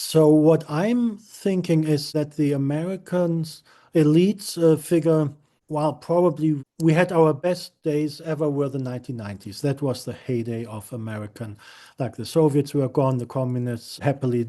So what I'm thinking is that the Americans elites figure, well, probably we had our best days ever were the 1990s. That was the heyday of American. Like the Soviets were gone, the communists happily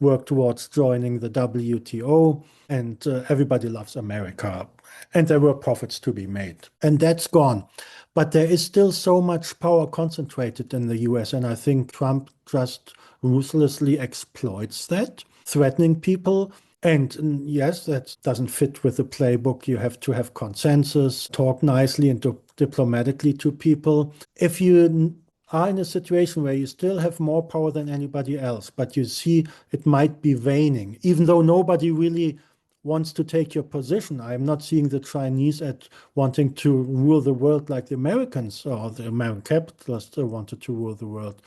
worked towards joining the WTO, and everybody loves America. And there were profits to be made. And that's gone. But there is still so much power concentrated in the US, and I think Trump just ruthlessly exploits that, threatening people. And yes, that doesn't fit with the playbook. You have to have consensus, talk nicely and diplomatically to people. If you are in a situation where you still have more power than anybody else, but you see it might be waning, even though nobody really wants to take your position. I'm not seeing the Chinese at wanting to rule the world like the Americans or the American capitalists wanted to rule the world.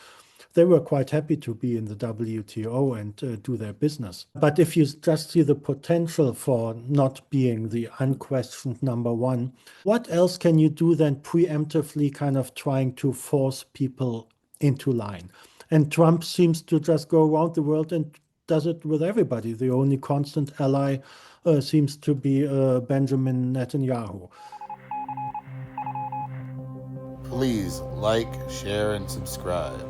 They were quite happy to be in the WTO and do their business. But if you just see the potential for not being the unquestioned number one, what else can you do than preemptively kind of trying to force people into line? And Trump seems to just go around the world and does it with everybody. The only constant ally seems to be Benjamin Netanyahu. Please like, share, and subscribe.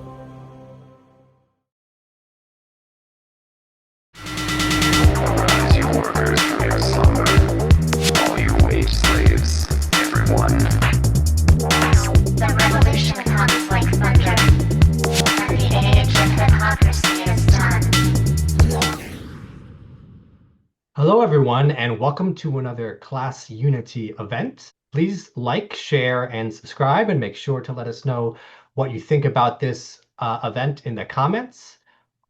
Rise, you workers, from your slumber. All you wage slaves, everyone. The revolution comes like thunder, and the age of hypocrisy is done. Hello, everyone, and welcome to another Class Unity event. Please like, share, and subscribe, and make sure to let us know what you think about this event in the comments.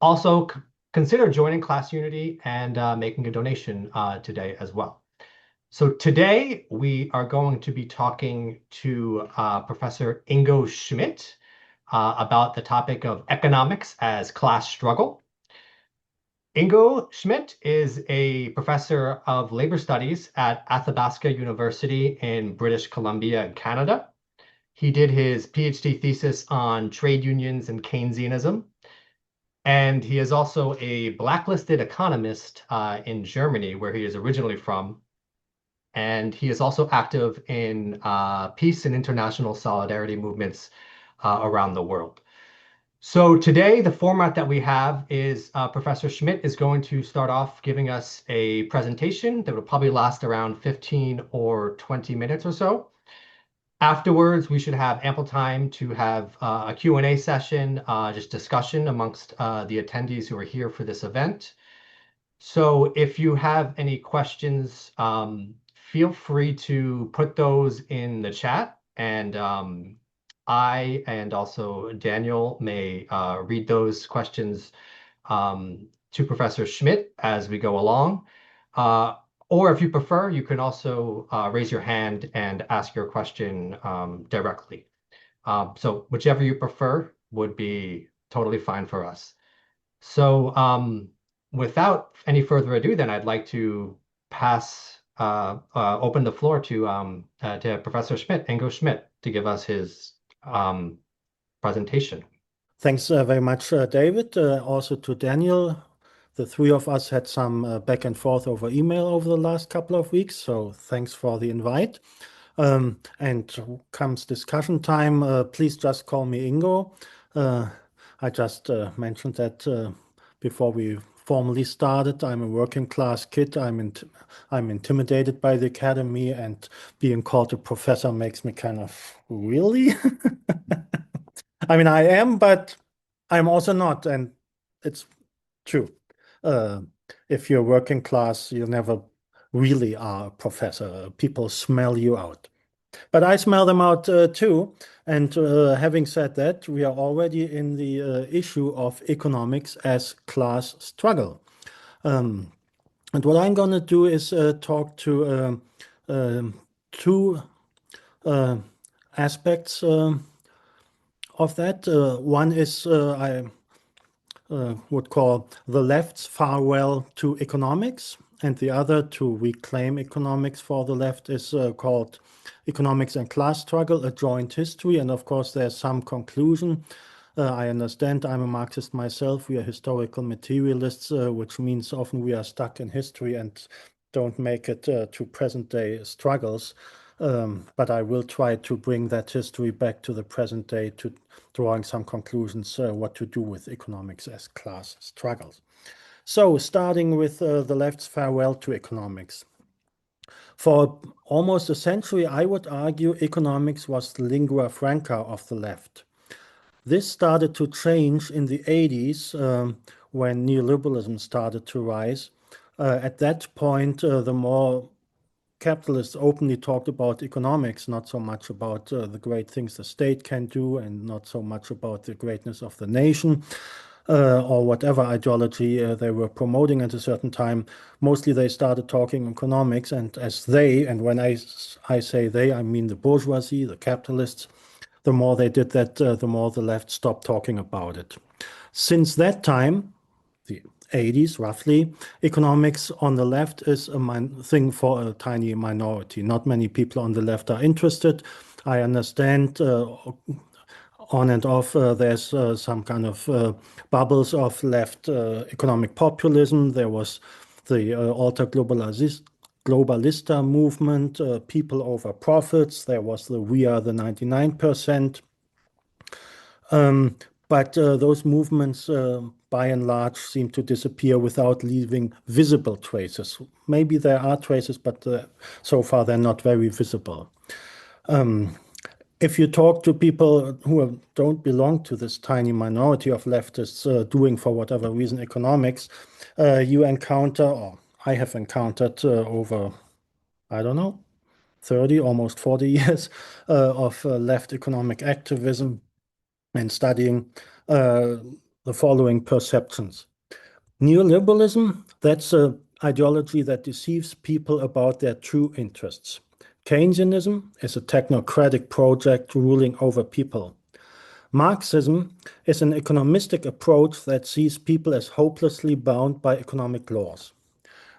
Also, consider joining Class Unity and making a donation today as well. So today we are going to be talking to Professor Ingo Schmidt about the topic of economics as class struggle. Ingo Schmidt is a professor of labor studies at Athabasca University in British Columbia, Canada. He did his PhD thesis on trade unions and Keynesianism. And he is also a blacklisted economist in Germany, where he is originally from. And he is also active in peace and international solidarity movements around the world. So today, the format that we have is Professor Schmidt is going to start off giving us a presentation that will probably last around 15 or 20 minutes or so. Afterwards, we should have ample time to have a Q&A session, just discussion amongst the attendees who are here for this event. So if you have any questions, feel free to put those in the chat, and I and also Daniel may read those questions to Professor Schmidt as we go along. Or if you prefer, you can also raise your hand and ask your question directly. So whichever you prefer would be totally fine for us. So without any further ado, then I'd like to open the floor to Professor Schmidt, Ingo Schmidt, to give us his presentation. Thanks very much, David. Also to Daniel. The three of us had some back and forth over email over the last couple of weeks, so thanks for the invite. And comes discussion time. Please just call me Ingo. I just mentioned that before we formally started. I'm a working class kid. I'm intimidated by the academy, and being called a professor makes me kind of, really? I mean, I am, but I'm also not, and it's true. If you're working class, you never really are a professor. People smell you out. But I smell them out too. And having said that, we are already in the issue of economics as class struggle. And what I'm going to do is talk to two aspects of that. One is I would call the left's farewell to economics, and the other, to reclaim economics for the left, is called Economics and Class Struggle, a Joint History. And of course, there's some conclusion I understand I'm a Marxist myself. We are historical materialists, which means often we are stuck in history and don't make it to present day struggles. But I will try to bring that history back to the present day to drawing some conclusions what to do with economics as class struggles. So starting with the left's farewell to economics. For almost a century, I would argue economics was the lingua franca of the left. This started to change in the 80s when neoliberalism started to rise. At that point, the more capitalists openly talked about economics, not so much about the great things the state can do and not so much about the greatness of the nation. Or whatever ideology they were promoting at a certain time. Mostly they started talking economics, and as they, and when I say they, I mean the bourgeoisie, the capitalists, the more they did that, the more the left stopped talking about it. Since that time, the 80s roughly, economics on the left is a thing for a tiny minority. Not many people on the left are interested. I understand on and off, there's some kind of bubbles of left economic populism. There was the alter globalista movement, people over profits. There was the we are the 99%. But those movements, by and large, seem to disappear without leaving visible traces. Maybe there are traces, but so far they're not very visible. If you talk to people who don't belong to this tiny minority of leftists doing, for whatever reason, economics, you encounter, or I have encountered over, I don't know, 30, almost 40 years of left economic activism and studying the following perceptions. Neoliberalism, that's an ideology that deceives people about their true interests. Keynesianism is a technocratic project ruling over people. Marxism is an economistic approach that sees people as hopelessly bound by economic laws.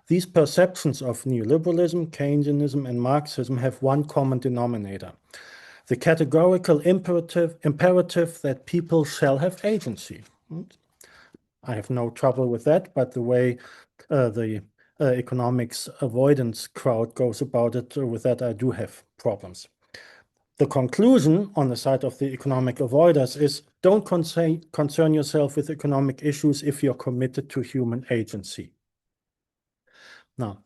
These perceptions of neoliberalism, Keynesianism, and Marxism have one common denominator: the categorical imperative that people shall have agency. I have no trouble with that, but the way the economics avoidance crowd goes about it, with that I do have problems. The conclusion on the side of the economic avoiders is don't concern yourself with economic issues if you're committed to human agency. Now,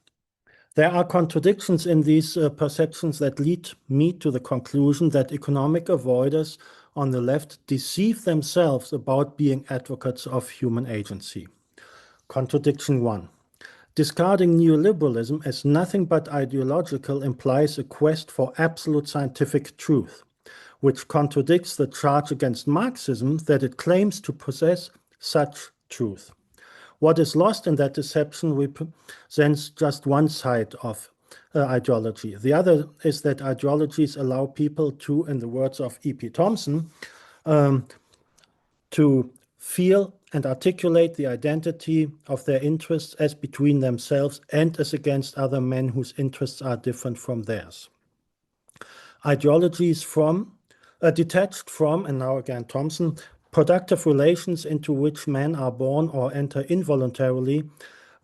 there are contradictions in these perceptions that lead me to the conclusion that economic avoiders on the left deceive themselves about being advocates of human agency. Contradiction 1. Discarding neoliberalism as nothing but ideological implies a quest for absolute scientific truth, which contradicts the charge against Marxism that it claims to possess such truth. What is lost in that deception represents just one side of ideology. The other is that ideologies allow people to, in the words of E.P. Thompson, to feel and articulate the identity of their interests as between themselves and as against other men whose interests are different from theirs. Ideologies detached from, and now again Thompson, productive relations into which men are born or enter involuntarily,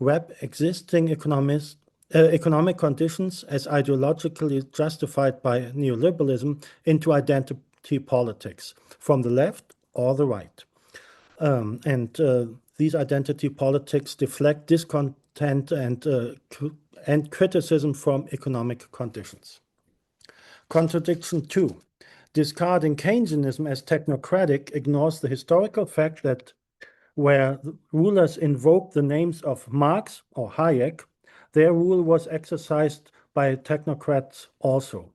wrap existing economic conditions as ideologically justified by neoliberalism into identity politics, from the left or the right. These identity politics deflect discontent and criticism from economic conditions. Contradiction 2. Discarding Keynesianism as technocratic ignores the historical fact that where rulers invoked the names of Marx or Hayek, their rule was exercised by technocrats also.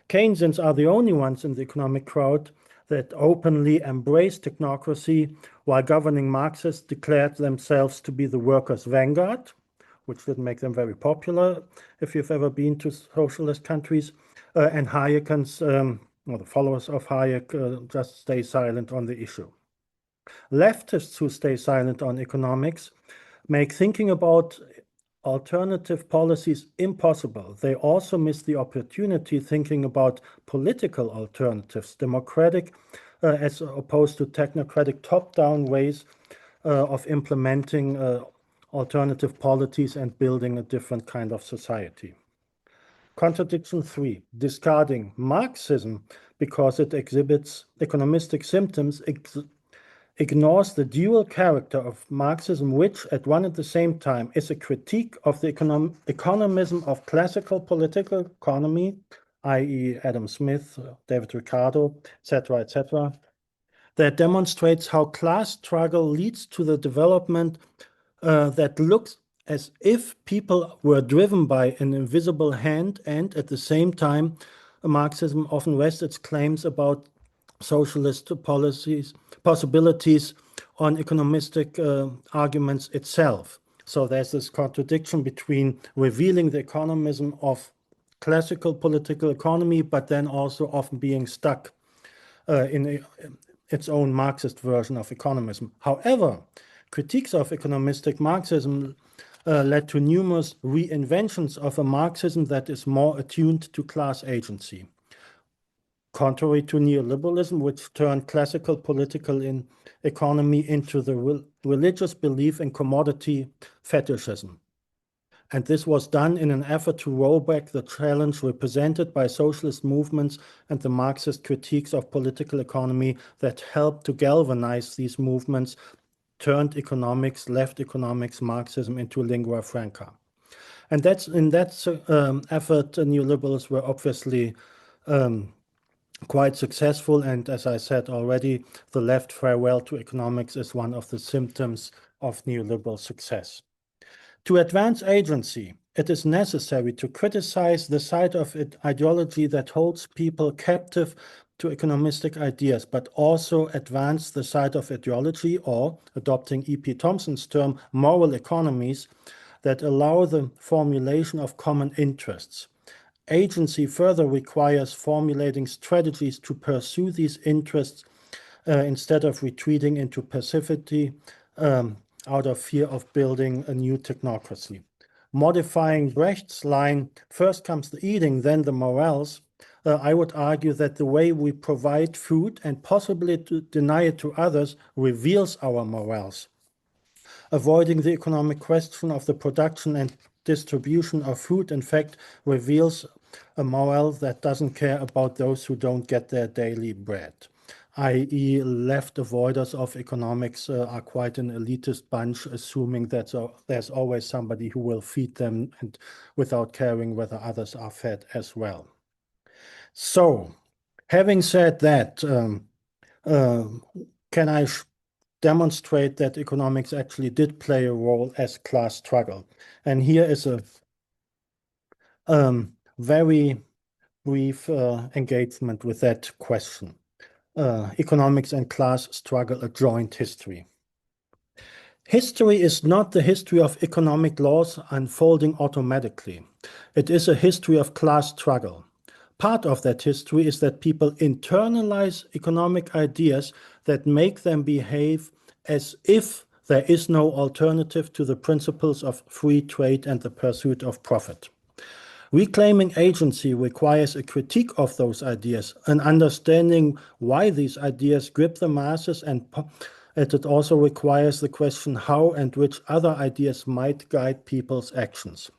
Keynesians are the only ones in the economic crowd that openly embraced technocracy, while governing Marxists declared themselves to be the workers' vanguard, which didn't make them very popular if you've ever been to socialist countries, and Hayekans, or the followers of Hayek, just stay silent on the issue. Leftists who stay silent on economics make thinking about alternative policies impossible. They also miss the opportunity thinking about political alternatives, democratic as opposed to technocratic top-down ways of implementing alternative policies and building a different kind of society. Contradiction 3, discarding Marxism because it exhibits economistic symptoms, ignores the dual character of Marxism, which at one and the same time is a critique of the economism of classical political economy, i.e. Adam Smith, David Ricardo, etc., that demonstrates how class struggle leads to the development that looks as if people were driven by an invisible hand, and at the same time, Marxism often rests its claims about socialist possibilities on economistic arguments itself. So there's this contradiction between revealing the economism of classical political economy, but then also often being stuck in its own Marxist version of economism. However, critiques of economistic Marxism led to numerous reinventions of a Marxism that is more attuned to class agency. Contrary to neoliberalism, which turned classical political economy into the religious belief in commodity fetishism. And this was done in an effort to roll back the challenge represented by socialist movements and the Marxist critiques of political economy that helped to galvanize these movements, turned economics, left economics, Marxism into lingua franca. And that's in that effort, neoliberals were obviously quite successful. And as I said already, the left farewell to economics is one of the symptoms of neoliberal success. To advance agency, it is necessary to criticize the side of ideology that holds people captive to economistic ideas, but also advance the side of ideology, or, adopting E.P. Thompson's term, moral economies, that allow the formulation of common interests. Agency further requires formulating strategies to pursue these interests instead of retreating into passivity out of fear of building a new technocracy. Modifying Brecht's line, first comes the eating, then the morals, I would argue that the way we provide food and possibly to deny it to others reveals our morals. Avoiding the economic question of the production and distribution of food, in fact, reveals a moral that doesn't care about those who don't get their daily bread. I.e., left avoiders of economics are quite an elitist bunch, assuming that there's always somebody who will feed them and without caring whether others are fed as well. So, having said that, can I demonstrate that economics actually did play a role as class struggle? And here is a very brief engagement with that question. Economics and class struggle, a joint history. History is not the history of economic laws unfolding automatically. It is a history of class struggle. Part of that history is that people internalize economic ideas that make them behave as if there is no alternative to the principles of free trade and the pursuit of profit. Reclaiming agency requires a critique of those ideas, an understanding why these ideas grip the masses, and it also requires the question how and which other ideas might guide people's actions.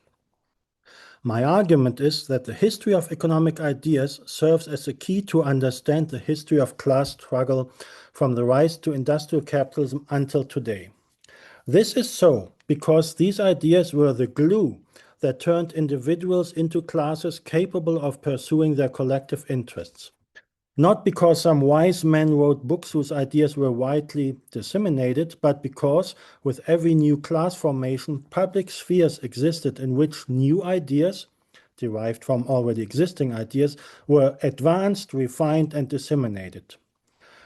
My argument is that the history of economic ideas serves as a key to understand the history of class struggle from the rise to industrial capitalism until today. This is so because these ideas were the glue that turned individuals into classes capable of pursuing their collective interests. Not because some wise men wrote books whose ideas were widely disseminated, but because with every new class formation, public spheres existed in which new ideas, derived from already existing ideas, were advanced, refined, and disseminated.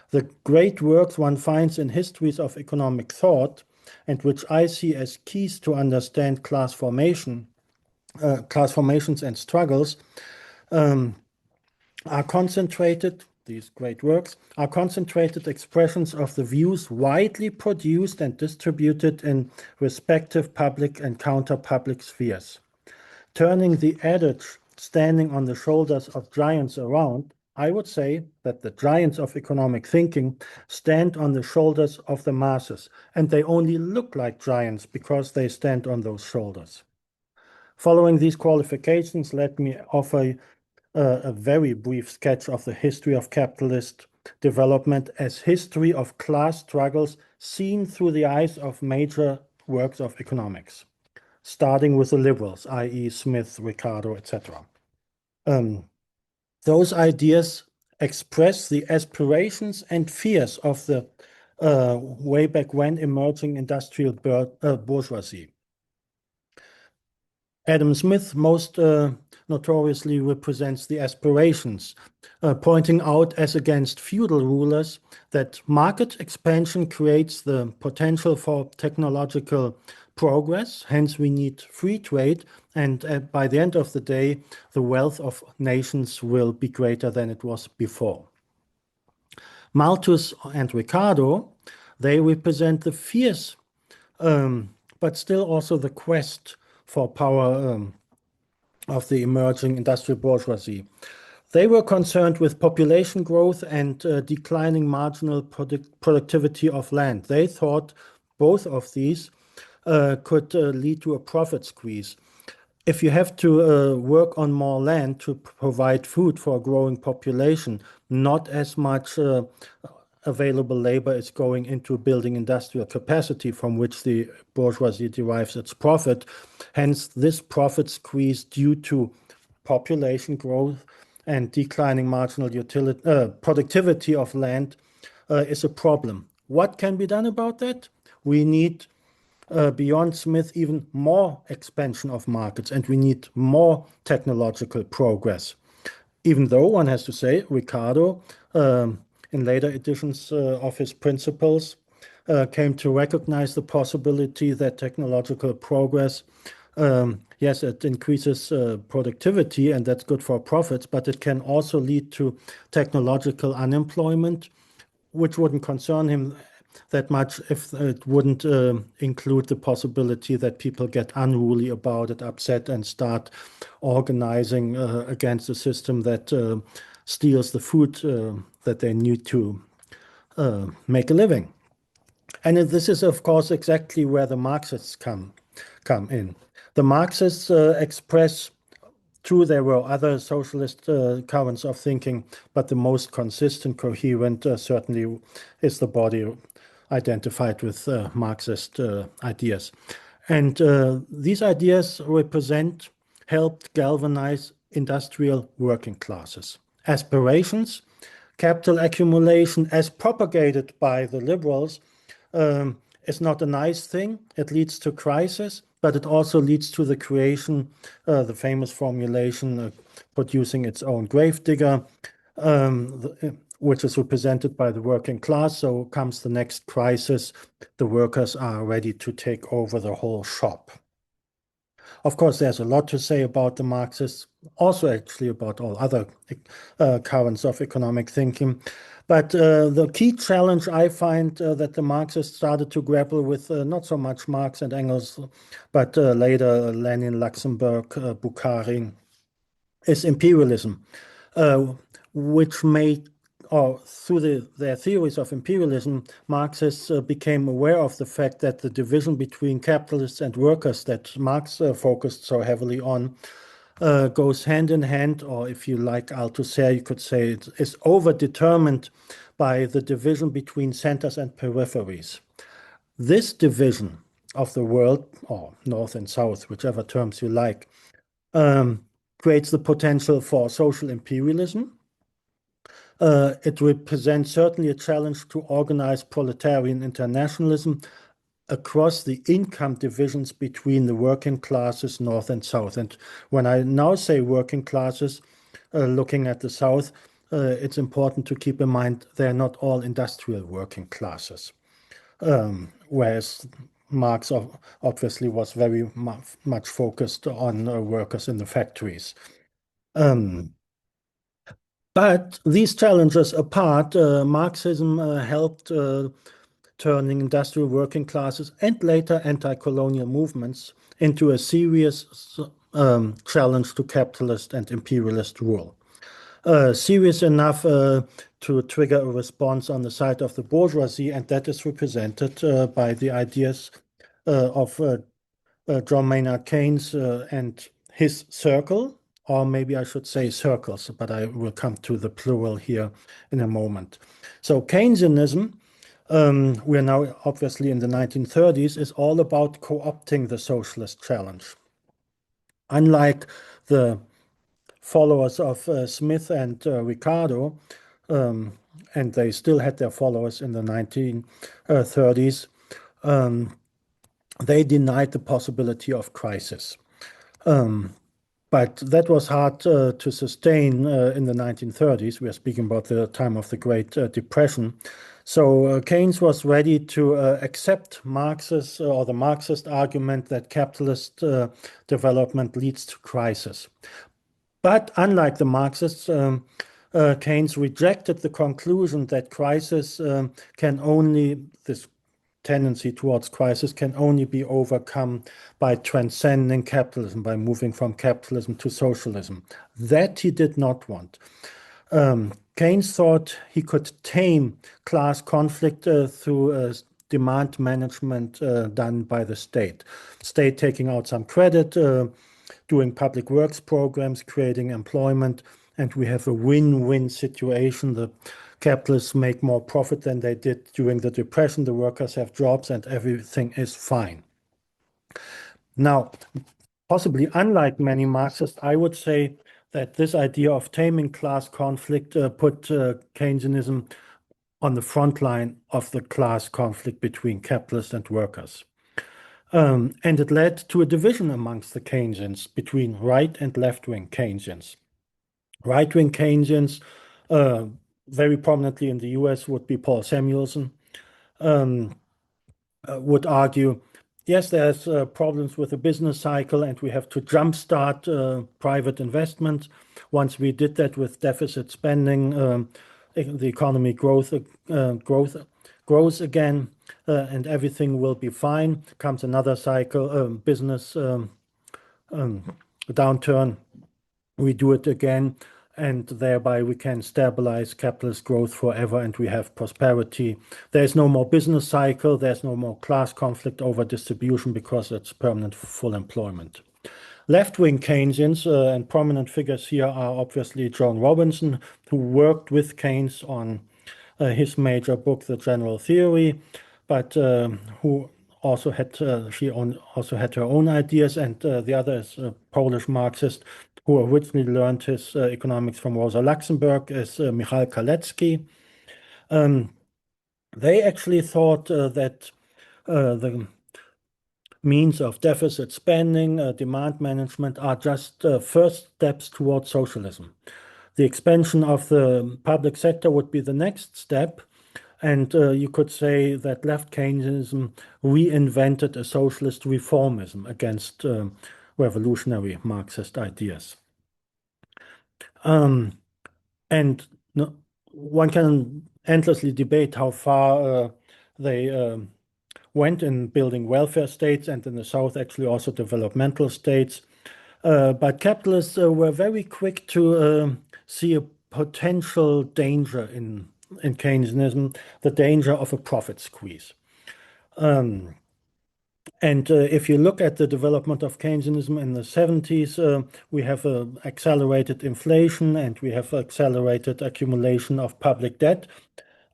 The great works one finds in histories of economic thought, and which I see as keys to understand class formations and struggles, are concentrated, these great works, are concentrated expressions of the views widely produced and distributed in respective public and counter-public spheres. Turning the adage, standing on the shoulders of giants around, I would say that the giants of economic thinking stand on the shoulders of the masses, and they only look like giants because they stand on those shoulders. Following these qualifications, let me offer a very brief sketch of the history of capitalist development as history of class struggles seen through the eyes of major works of economics, starting with the liberals, i.e. Smith, Ricardo, etc. Those ideas express the aspirations and fears of the way back when emerging industrial bourgeoisie. Adam Smith most notoriously represents the aspirations, pointing out as against feudal rulers that market expansion creates the potential for technological progress, hence we need free trade, and by the end of the day, the wealth of nations will be greater than it was before. Malthus and Ricardo, they represent the fears, but still also the quest for power of the emerging industrial bourgeoisie. They were concerned with population growth and declining marginal productivity of land. They thought both of these could lead to a profit squeeze. If you have to work on more land to provide food for a growing population, not as much available labor is going into building industrial capacity from which the bourgeoisie derives its profit. Hence, this profit squeeze due to population growth and declining marginal productivity of land is a problem. What can be done about that? We need, beyond Smith, even more expansion of markets, and we need more technological progress. Even though, one has to say, Ricardo, in later editions of his Principles, came to recognize the possibility that technological progress, yes, it increases productivity, and that's good for profits, but it can also lead to technological unemployment, which wouldn't concern him that much if it wouldn't include the possibility that people get unruly about it, upset, and start organizing against a system that steals the food that they need to make a living. And this is, of course, exactly where the Marxists come in. The Marxists express, true, there were other socialist currents of thinking, but the most consistent, coherent certainly is the body identified with Marxist ideas. And these ideas helped galvanize industrial working classes. Aspirations, capital accumulation as propagated by the liberals is not a nice thing. It leads to crisis, but it also leads to the creation, the famous formulation, producing its own gravedigger, which is represented by the working class. So comes the next crisis, the workers are ready to take over the whole shop. Of course, there's a lot to say about the Marxists, also actually about all other currents of economic thinking. But the key challenge I find that the Marxists started to grapple with, not so much Marx and Engels, but later Lenin, Luxemburg, Bukharin, is imperialism, which made, or through their theories of imperialism, Marxists became aware of the fact that the division between capitalists and workers that Marx focused so heavily on goes hand in hand, or if you like Althusser, you could say it is overdetermined by the division between centers and peripheries. This division of the world, or north and south, whichever terms you like, creates the potential for social imperialism. It represents certainly a challenge to organize proletarian internationalism across the income divisions between the working classes, north and south. And when I now say working classes, looking at the south, it's important to keep in mind they're not all industrial working classes, whereas Marx obviously was very much focused on workers in the factories. But these challenges apart, Marxism helped turning industrial working classes and later anti-colonial movements into a serious challenge to capitalist and imperialist rule. serious enough to trigger a response on the side of the bourgeoisie, and that is represented by the ideas of John Maynard Keynes and his circle, or maybe I should say circles, but I will come to the plural here in a moment. So Keynesianism, we are now obviously in the 1930s, is all about co-opting the socialist challenge. Unlike the followers of Smith and Ricardo, and they still had their followers in the 1930s, they denied the possibility of crisis. But that was hard to sustain in the 1930s. We are speaking about the time of the Great Depression. So Keynes was ready to accept Marx's or the Marxist argument that capitalist development leads to crisis. But unlike the Marxists, Keynes rejected the conclusion that this tendency towards crisis can only be overcome by transcending capitalism, by moving from capitalism to socialism. That he did not want. Keynes thought he could tame class conflict through demand management done by the state. State taking out some credit, doing public works programs, creating employment, and we have a win-win situation. The capitalists make more profit than they did during the Depression. The workers have jobs and everything is fine. Now, possibly unlike many Marxists, I would say that this idea of taming class conflict put Keynesianism on the front line of the class conflict between capitalists and workers. And it led to a division amongst the Keynesians between right and left-wing Keynesians. Right-wing Keynesians, very prominently in the US, would be Paul Samuelson, would argue, yes, there's problems with the business cycle and we have to jumpstart private investment. Once we did that with deficit spending, the economy grows again, and everything will be fine. Comes another cycle, business downturn, we do it again, and thereby we can stabilize capitalist growth forever and we have prosperity. There's no more business cycle, there's no more class conflict over distribution because it's permanent full employment. Left-wing Keynesians and prominent figures here are obviously Joan Robinson, who worked with Keynes on his major book, The General Theory, but who also had also had her own ideas, and the other is a Polish Marxist who originally learned his economics from Rosa Luxemburg, is Michal Kalecki. They actually thought that the means of deficit spending, demand management are just first steps towards socialism. The expansion of the public sector would be the next step. And you could say that left Keynesianism reinvented a socialist reformism against revolutionary Marxist ideas. And one can endlessly debate how far they went in building welfare states, and in the South actually also developmental states. But capitalists were very quick to see a potential danger in Keynesianism, the danger of a profit squeeze. And if you look at the development of Keynesianism in the 70s, we have accelerated inflation and we have accelerated accumulation of public debt.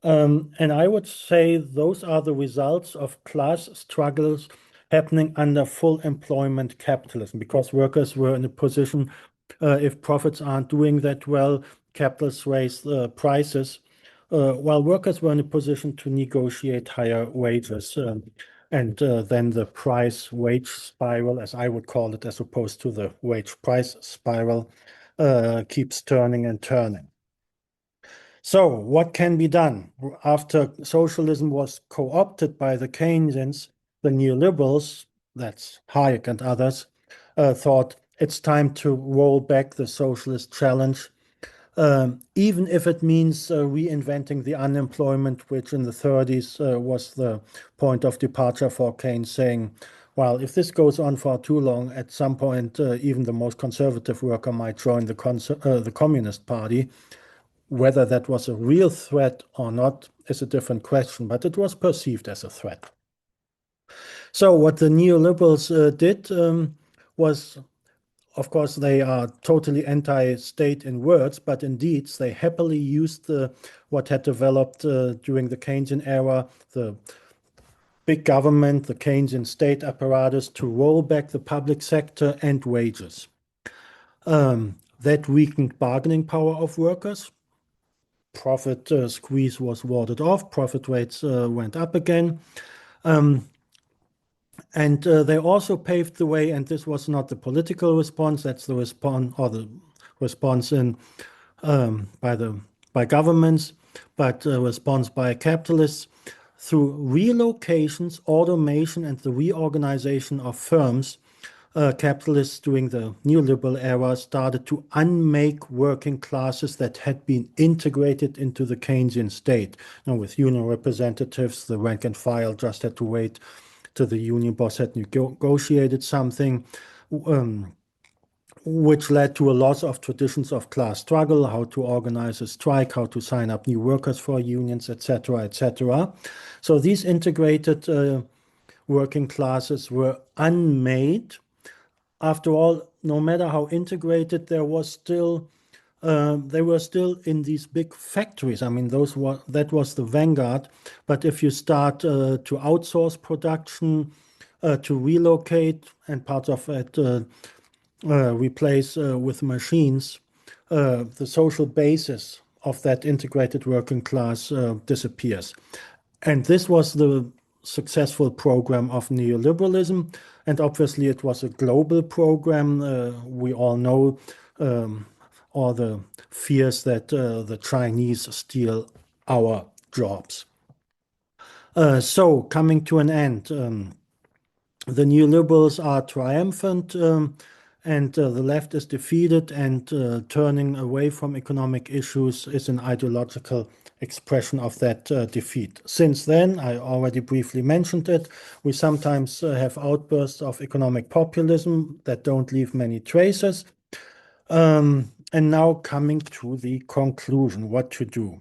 And I would say those are the results of class struggles happening under full employment capitalism, because workers were in a position, if profits aren't doing that well, capitalists raise the prices, while workers were in a position to negotiate higher wages. And then the price-wage spiral, as I would call it, as opposed to the wage-price spiral, keeps turning and turning. So what can be done? After socialism was co-opted by the Keynesians, the neoliberals, that's Hayek and others, thought it's time to roll back the socialist challenge, even if it means reinventing the unemployment, which in the 30s was the point of departure for Keynes, saying, well, if this goes on for too long, at some point, even the most conservative worker might join the Communist Party. Whether that was a real threat or not is a different question, but it was perceived as a threat. So what the neoliberals did was, of course, they are totally anti-state in words, but in deeds, they happily used what had developed during the Keynesian era, the big government, the Keynesian state apparatus, to roll back the public sector and wages. That weakened bargaining power of workers. Profit squeeze was warded off. Profit rates went up again. And they also paved the way, and this was not the political response, that's the response, or the response by governments, but a response by capitalists, through relocations, automation, and the reorganization of firms. Capitalists during the neoliberal era started to unmake working classes that had been integrated into the Keynesian state. With union representatives, the rank and file just had to wait till the union boss had negotiated something, which led to a loss of traditions of class struggle, how to organize a strike, how to sign up new workers for unions, etc., etc. So these integrated working classes were unmade. After all, no matter how integrated, they were still in these big factories. I mean, that was the vanguard. But if you start to outsource production, to relocate, and parts of it replace with machines, the social basis of that integrated working class disappears. And this was the successful program of neoliberalism. And obviously, it was a global program. We all know all the fears that the Chinese steal our jobs. So, coming to an end, the neoliberals are triumphant, and the left is defeated, and turning away from economic issues is an ideological expression of that defeat. Since then, I already briefly mentioned it, we sometimes have outbursts of economic populism that don't leave many traces. And now coming to the conclusion, what to do.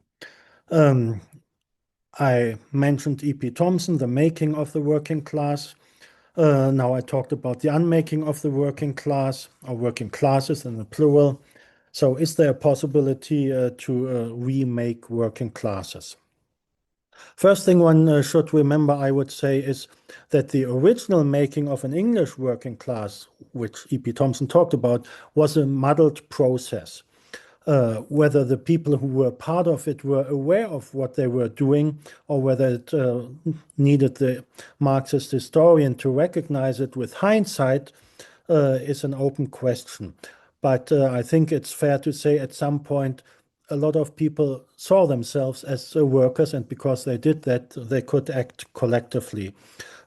I mentioned E.P. Thompson, the making of the working class. Now I talked about the unmaking of the working class, or working classes in the plural. So is there a possibility to remake working classes? First thing one should remember, I would say, is that the original making of an English working class, which E.P. Thompson talked about, was a muddled process. Whether the people who were part of it were aware of what they were doing, or whether it needed the Marxist historian to recognize it with hindsight, is an open question. But I think it's fair to say at some point a lot of people saw themselves as workers, and because they did that, they could act collectively,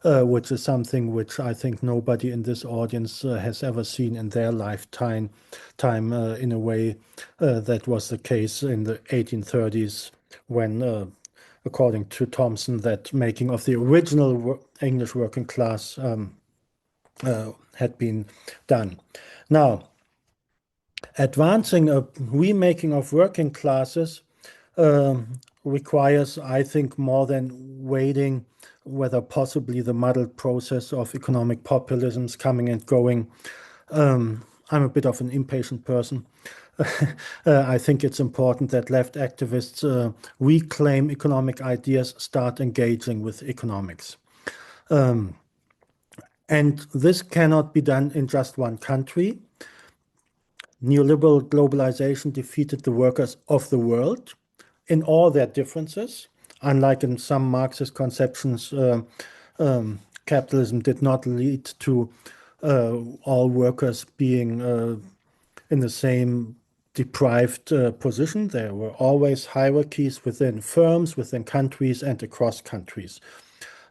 which is something which I think nobody in this audience has ever seen in their lifetime in a way that was the case in the 1830s when, according to Thompson, that making of the original English working class had been done. Now, advancing a remaking of working classes requires, I think, more than waiting whether possibly the muddled process of economic populisms coming and going. I'm a bit of an impatient person. I think it's important that left activists reclaim economic ideas, start engaging with economics. And this cannot be done in just one country. Neoliberal globalization defeated the workers of the world in all their differences. Unlike in some Marxist conceptions, capitalism did not lead to all workers being in the same deprived position. There were always hierarchies within firms, within countries, and across countries.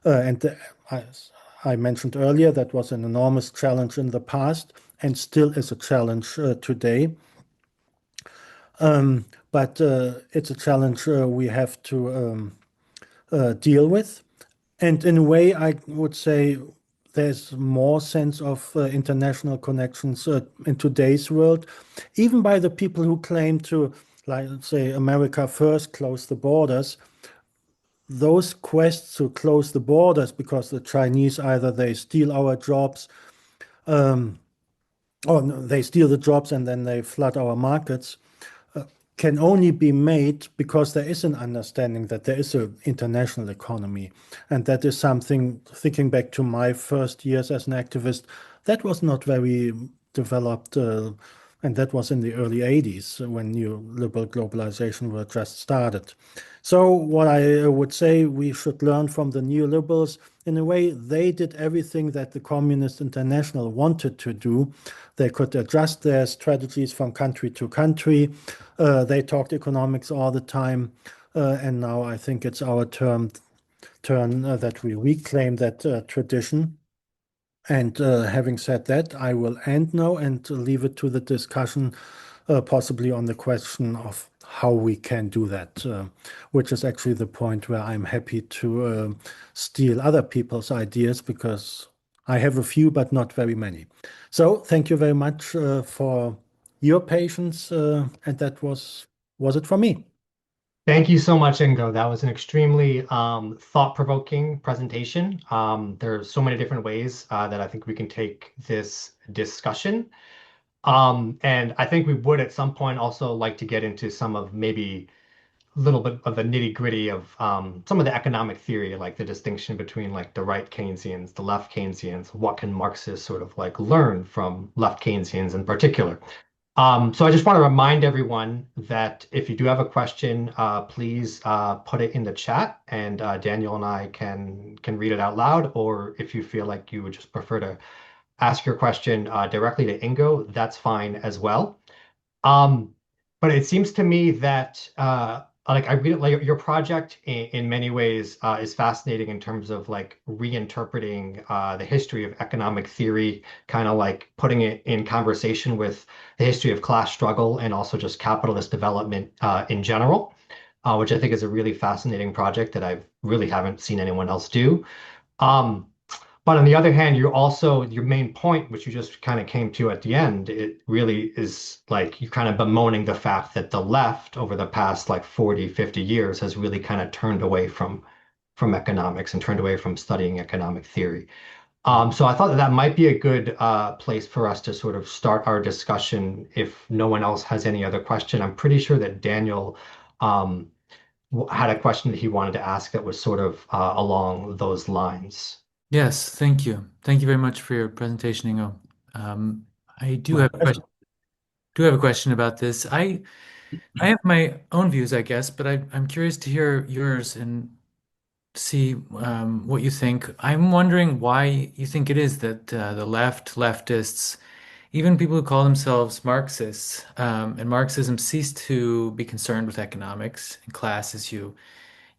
As I mentioned earlier, that was an enormous challenge in the past and still is a challenge today. But it's a challenge we have to deal with. And in a way, I would say there's more sense of international connections in today's world, even by the people who claim to, like, say, America first, close the borders. Those quests to close the borders because the Chinese either they steal our jobs, or no, they steal the jobs and then they flood our markets, can only be made because there is an understanding that there is an international economy. And that is something, thinking back to my first years as an activist, that was not very developed. And that was in the early 80s when new liberal globalization were just started. So what I would say, we should learn from the neoliberals. In a way, they did everything that the Communist International wanted to do. They could adjust their strategies from country to country. They talked economics all the time. And now I think it's our turn that we reclaim that tradition. And having said that, I will end now and leave it to the discussion, possibly on the question of how we can do that, which is actually the point where I'm happy to steal other people's ideas because I have a few, but not very many. So thank you very much for your patience, and that was it from me. Thank you so much, Ingo. That was an extremely thought-provoking presentation. There's so many different ways that I think we can take this discussion. And I think we would at some point also like to get into some of maybe a little bit of the nitty-gritty of some of the economic theory, like the distinction between like the right Keynesians, the left Keynesians. What can Marxists sort of like learn from left Keynesians in particular? So I just want to remind everyone that if you do have a question, please put it in the chat, and Daniel and I can read it out loud. Or if you feel like you would just prefer to ask your question directly to Ingo, that's fine as well. But it seems to me that like I really like your project in many ways is fascinating in terms of like reinterpreting the history of economic theory, kind of like putting it in conversation with the history of class struggle and also just capitalist development in general, which I think is a really fascinating project that I really haven't seen anyone else do. Um, but on the other hand, you're also your main point, which you just kind of came to at the end, it really is like you kind of bemoaning the fact that the left over the past like 40, 50 years has really kind of turned away from economics and turned away from studying economic theory. So I thought that that might be a good place for us to sort of start our discussion if no one else has any other question. I'm pretty sure that Daniel um, had a question that he wanted to ask that was sort of along those lines. Yes, thank you. Thank you very much for your presentation, Ingo. I do My have a pleasure. question about this. I have my own views, I guess, but I'm curious to hear yours and see what you think. I'm wondering why you think it is that the leftists, even people who call themselves Marxists, and Marxism ceased to be concerned with economics and class, as you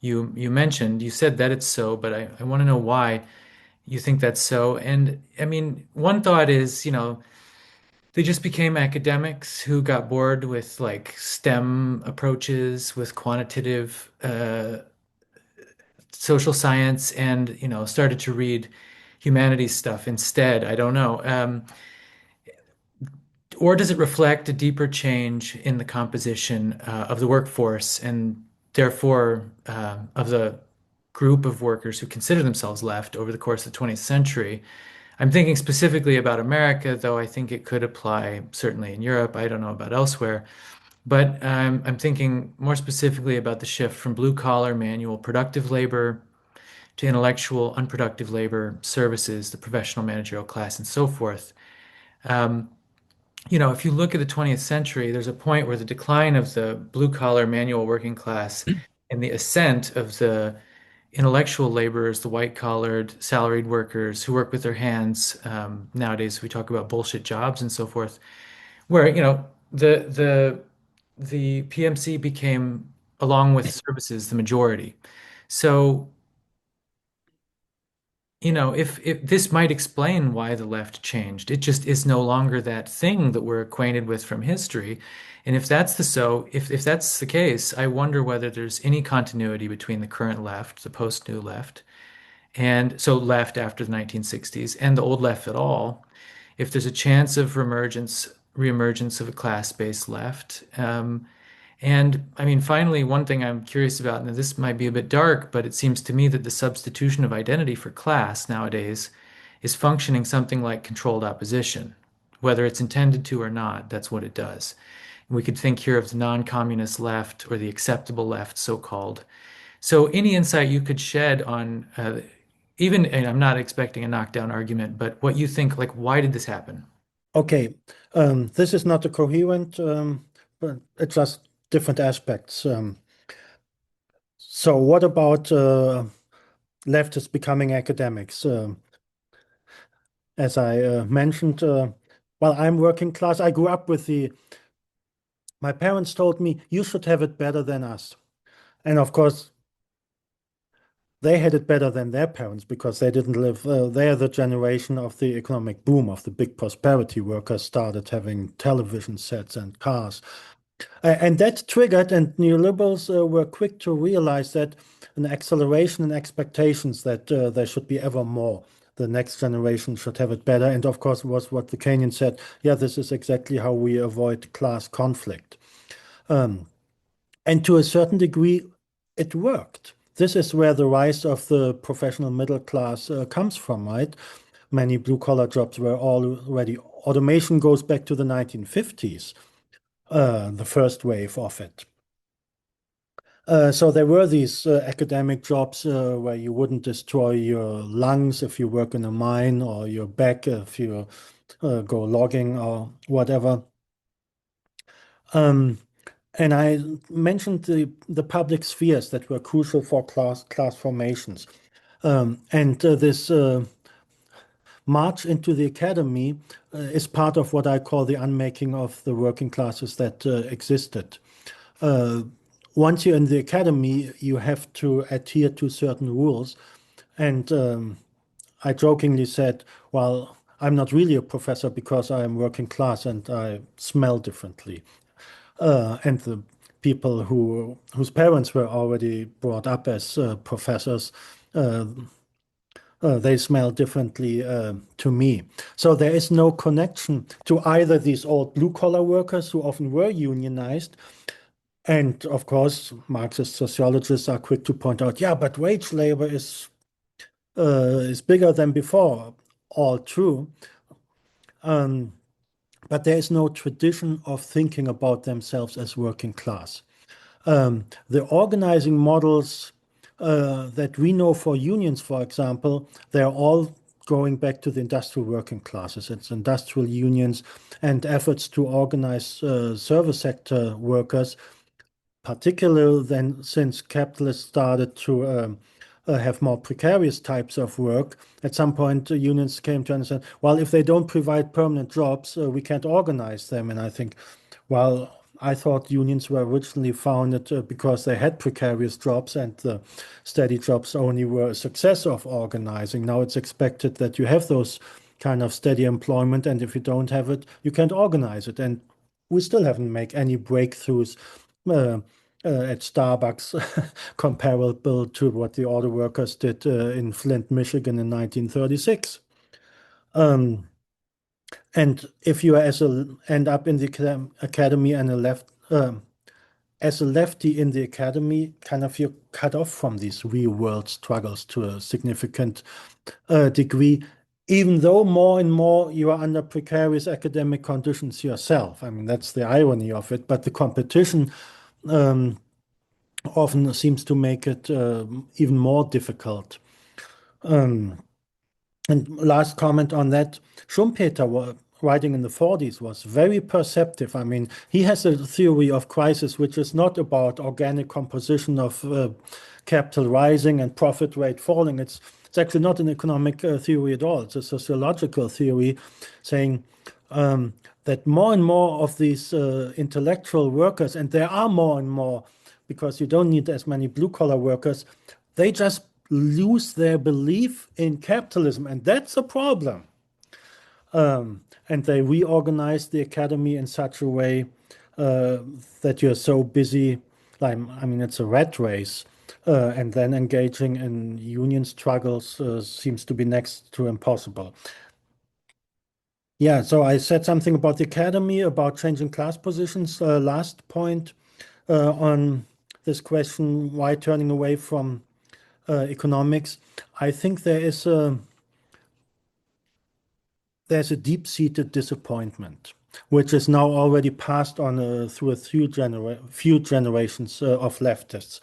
mentioned. You said that it's so, but I want to know why you think that's so. And I mean, one thought is, they just became academics who got bored with like STEM approaches, with quantitative social science, and started to read humanities stuff instead. I don't know. Or does it reflect a deeper change in the composition of the workforce and therefore of the group of workers who consider themselves left over the course of the 20th century? I'm thinking specifically about America, though I think it could apply certainly in Europe. I don't know about elsewhere. But I'm thinking more specifically about the shift from blue collar manual productive labor to intellectual unproductive labor, services, the professional managerial class, and so forth. Um, if you look at the 20th century, there's a point where the decline of the blue collar manual working class and the ascent of the intellectual laborers, the white collared salaried workers who work with their hands. Nowadays, we talk about bullshit jobs and so forth, where the PMC became, along with services, the majority. So if this might explain why the left changed. It just is no longer that thing that we're acquainted with from history. And if that's the case, I wonder whether there's any continuity between the current left, the post-new left, and so left after the 1960s, and the old left at all, if there's a chance of reemergence of a class-based left. And I mean, finally, one thing I'm curious about, and this might be a bit dark, but it seems to me that the substitution of identity for class nowadays is functioning something like controlled opposition. Whether it's intended to or not, that's what it does. We could think here of the non-communist left or the acceptable left, so-called. So any insight you could shed on even, and I'm not expecting a knockdown argument, but what you think, like, why did this happen? Okay, this is not a coherent, but it's just different aspects. So what about leftists becoming academics? As I mentioned, while I'm working class, I grew up with my parents told me, you should have it better than us. And of course, they had it better than their parents because they didn't live, they're the generation of the economic boom, of the big prosperity. Workers started having television sets and cars. And that triggered, and neoliberals were quick to realize that an acceleration in expectations that there should be ever more. The next generation should have it better. And of course, was what the Keynesian said. Yeah, this is exactly how we avoid class conflict. And to a certain degree, it worked. This is where the rise of the professional middle class comes from, right? Many blue-collar jobs were already. Automation goes back to the 1950s, the first wave of it. So there were these academic jobs where you wouldn't destroy your lungs if you work in a mine, or your back if you go logging or whatever. And I mentioned the public spheres that were crucial for class formations. And this march into the academy is part of what I call the unmaking of the working classes that existed. Once you're in the academy, you have to adhere to certain rules. And I jokingly said, well, I'm not really a professor because I am working class and I smell differently. And the people whose parents were already brought up as professors, they smell differently to me. So there is no connection to either these old blue-collar workers who often were unionized. And of course, Marxist sociologists are quick to point out, yeah, but wage labor is bigger than before. All true. But there is no tradition of thinking about themselves as working class. The organizing models that we know for unions, for example, they're all going back to the industrial working classes. It's industrial unions and efforts to organize service sector workers, particularly then since capitalists started to have more precarious types of work. At some point, unions came to understand, well, if they don't provide permanent jobs, we can't organize them. And I think, well, I thought unions were originally founded because they had precarious jobs, and the steady jobs only were a success of organizing. Now it's expected that you have those kind of steady employment, and if you don't have it, you can't organize it. And we still haven't made any breakthroughs at Starbucks comparable to what the auto workers did in Flint, Michigan in 1936. And if you end up in the academy and as a lefty in the academy, kind of you're cut off from these real world struggles to a significant degree, even though more and more you are under precarious academic conditions yourself. I mean, that's the irony of it, but the competition often seems to make it even more difficult. And last comment on that, Schumpeter, writing in the 40s, was very perceptive. I mean, he has a theory of crisis which is not about organic composition of capital rising and profit rate falling. It's actually not an economic theory at all. It's a sociological theory saying that more and more of these intellectual workers, and there are more and more because you don't need as many blue-collar workers, they just lose their belief in capitalism, and that's a problem. And they reorganize the academy in such a way that you're so busy. Like, I mean, it's a rat race. and then engaging in union struggles seems to be next to impossible. Yeah, so I said something about the academy, about changing class positions. Last point on this question, why turning away from economics? I think there's a deep-seated disappointment, which is now already passed on through a few generations of leftists.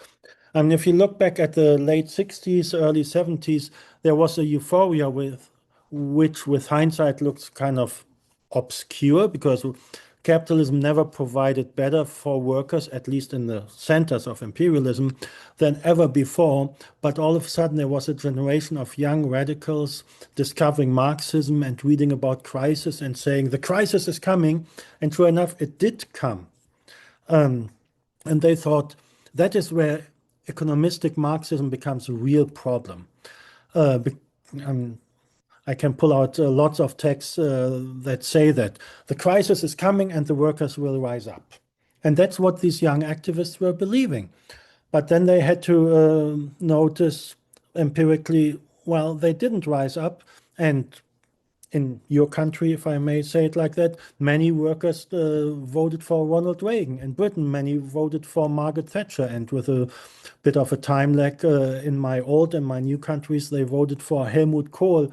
I mean, if you look back at the late 60s, early 70s, there was a euphoria which with hindsight looks kind of obscure because capitalism never provided better for workers, at least in the centers of imperialism, than ever before. But all of a sudden, there was a generation of young radicals discovering Marxism and reading about crisis and saying, the crisis is coming. And sure enough, it did come. And they thought that is where economistic Marxism becomes a real problem. I can pull out lots of texts that say that the crisis is coming and the workers will rise up. And that's what these young activists were believing. But then they had to notice empirically, well, they didn't rise up. And in your country, if I may say it like that, many workers voted for Ronald Reagan. In Britain, many voted for Margaret Thatcher. And with a bit of a time lag in my old and my new countries, they voted for Helmut Kohl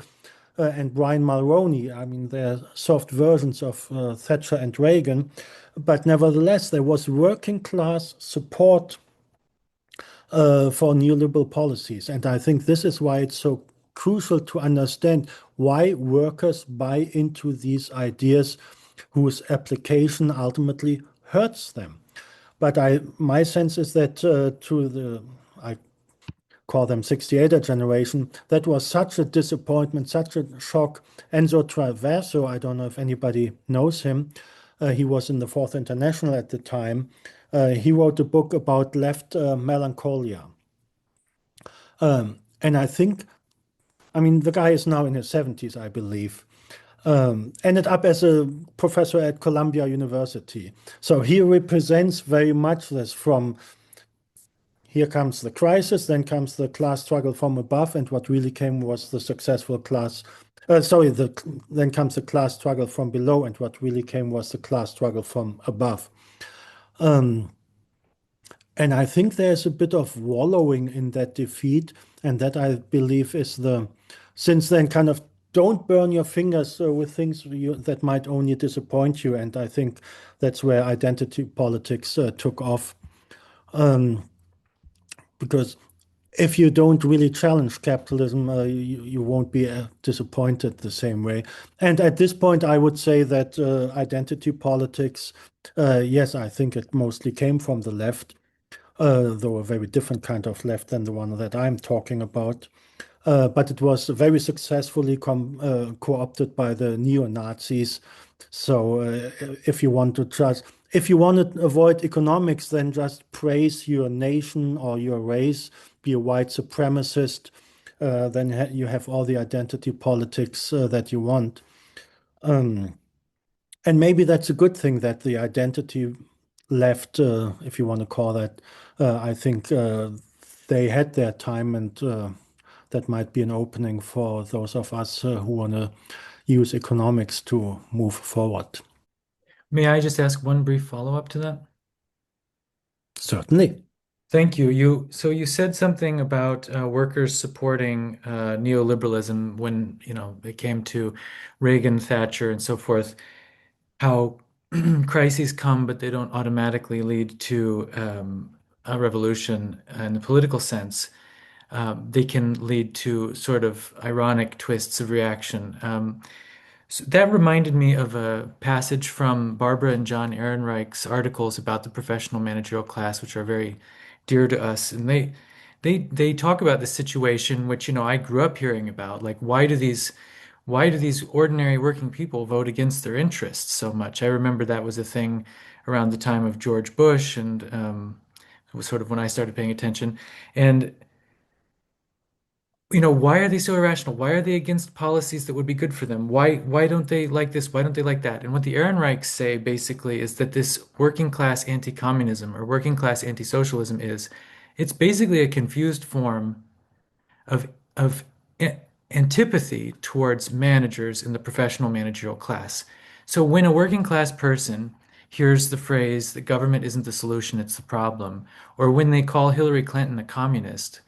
and Brian Mulroney. I mean, they're soft versions of Thatcher and Reagan. But nevertheless, there was working class support for neoliberal policies. And I think this is why it's so crucial to understand why workers buy into these ideas whose application ultimately hurts them. But my sense is that I call them 68er generation, that was such a disappointment, such a shock. Enzo Traverso, I don't know if anybody knows him, he was in the Fourth International at the time. He wrote a book about left melancholia. And I think, I mean, the guy is now in his 70s, I believe. Ended up as a professor at Columbia University. So he represents very much this from here comes the crisis, then comes the class struggle from above, and what really came was the successful class. Then comes the class struggle from below, and what really came was the class struggle from above. And I think there's a bit of wallowing in that defeat, and that I believe is since then kind of don't burn your fingers with things that might only disappoint you. And I think that's where identity politics took off. Because if you don't really challenge capitalism, you won't be disappointed the same way. And at this point, I would say that identity politics, yes, I think it mostly came from the left, though a very different kind of left than the one that I'm talking about. But it was very successfully co-opted by the neo-Nazis. So if you want to avoid economics, then just praise your nation or your race, be a white supremacist, then you have all the identity politics that you want. And maybe that's a good thing that the identity left, if you want to call that. I think they had their time, and that might be an opening for those of us who want to use economics to move forward. May I just ask one brief follow-up to that? Certainly. Thank you. So you said something about workers supporting neoliberalism when, it came to Reagan, Thatcher, and so forth, how crises come, but they don't automatically lead to a revolution in the political sense. They can lead to sort of ironic twists of reaction. So that reminded me of a passage from Barbara and John Ehrenreich's articles about the professional managerial class, which are very dear to us. And they talk about the situation which, I grew up hearing about. Like, why do these ordinary working people vote against their interests so much? I remember that was a thing around the time of George Bush, and it was sort of when I started paying attention. And why are they so irrational? Why are they against policies that would be good for them? Why don't they like this? Why don't they like that? And what the Ehrenreichs say basically is that this working class anti-communism or working class anti-socialism is It's basically a confused form of of antipathy towards managers in the professional managerial class. So when a working class person hears the phrase the government isn't the solution, it's the problem, or when they call Hillary Clinton a communist,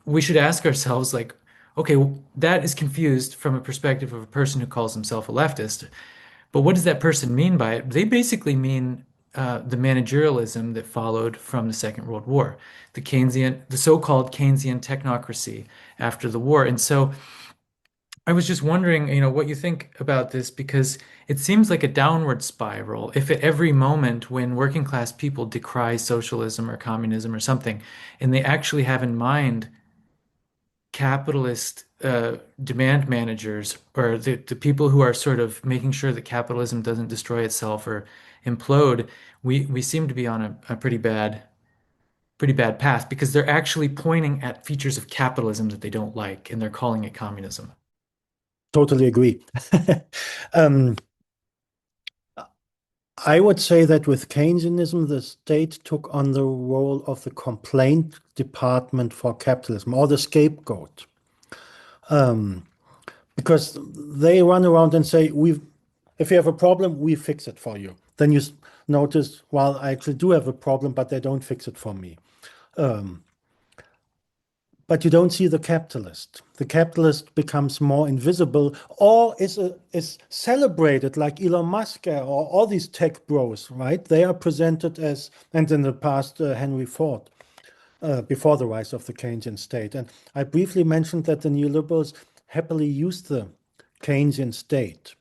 we should ask ourselves like, okay, that is confused from a perspective of a person who calls himself a leftist. But what does that person mean by it? They basically mean the managerialism that followed from the Second World War, the so-called Keynesian technocracy after the war. And so I was just wondering, what you think about this, because it seems like a downward spiral. If at every moment when working class people decry socialism or communism or something, and they actually have in mind capitalist demand managers or the people who are sort of making sure that capitalism doesn't destroy itself or implode, we seem to be on a pretty bad path because they're actually pointing at features of capitalism that they don't like and they're calling it communism. Totally agree. Um, I would say that with Keynesianism, the state took on the role of the complaint department for capitalism, or the scapegoat. Because they run around and say, if you have a problem, we fix it for you. Then you notice, well, I actually do have a problem, but they don't fix it for me. But you don't see the capitalist. The capitalist becomes more invisible or is celebrated like Elon Musk or all these tech bros, right? They are presented as, and in the past, Henry Ford, before the rise of the Keynesian state. And I briefly mentioned that the neoliberals happily used the Keynesian state.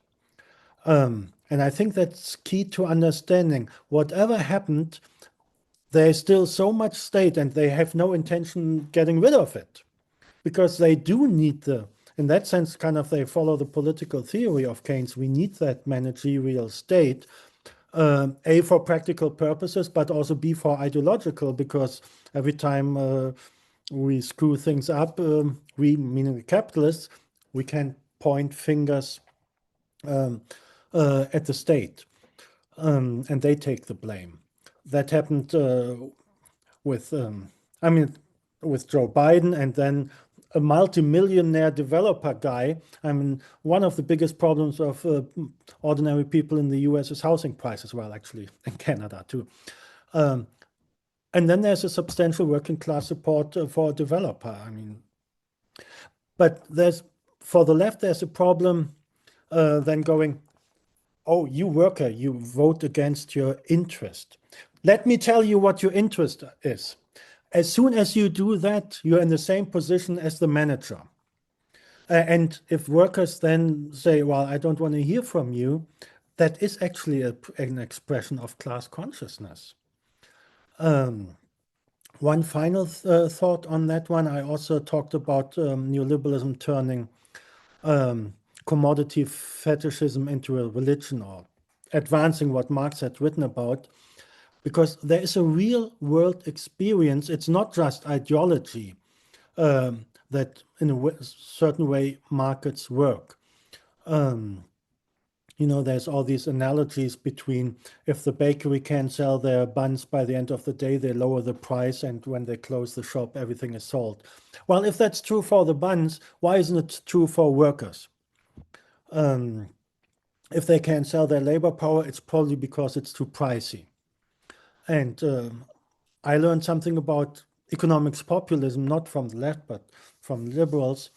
And I think that's key to understanding. Whatever happened, there's still so much state and they have no intention getting rid of it because they do need in that sense, kind of they follow the political theory of Keynes. We need that managerial state, A, for practical purposes, but also B, for ideological, because every time we screw things up, we, meaning the capitalists, we can point fingers at the state, and they take the blame. That happened with, with Joe Biden, and then a multimillionaire developer guy. One of the biggest problems of ordinary people in the US is housing prices, well, actually, in Canada too. And then there's a substantial working class support for a developer. But for the left, there's a problem then going, oh, you worker, you vote against your interest. Let me tell you what your interest is. As soon as you do that, you're in the same position as the manager. And if workers then say, well, I don't want to hear from you, that is actually an expression of class consciousness. One final thought on that one. I also talked about neoliberalism turning commodity fetishism into a religion, or advancing what Marx had written about, because there is a real world experience. It's not just ideology that in a certain way markets work. There's all these analogies between if the bakery can sell their buns by the end of the day, they lower the price, and when they close the shop, everything is sold. Well, if that's true for the buns, why isn't it true for workers? If they can't sell their labor power, it's probably because it's too pricey. And I learned something about economics populism, not from the left, but from liberals,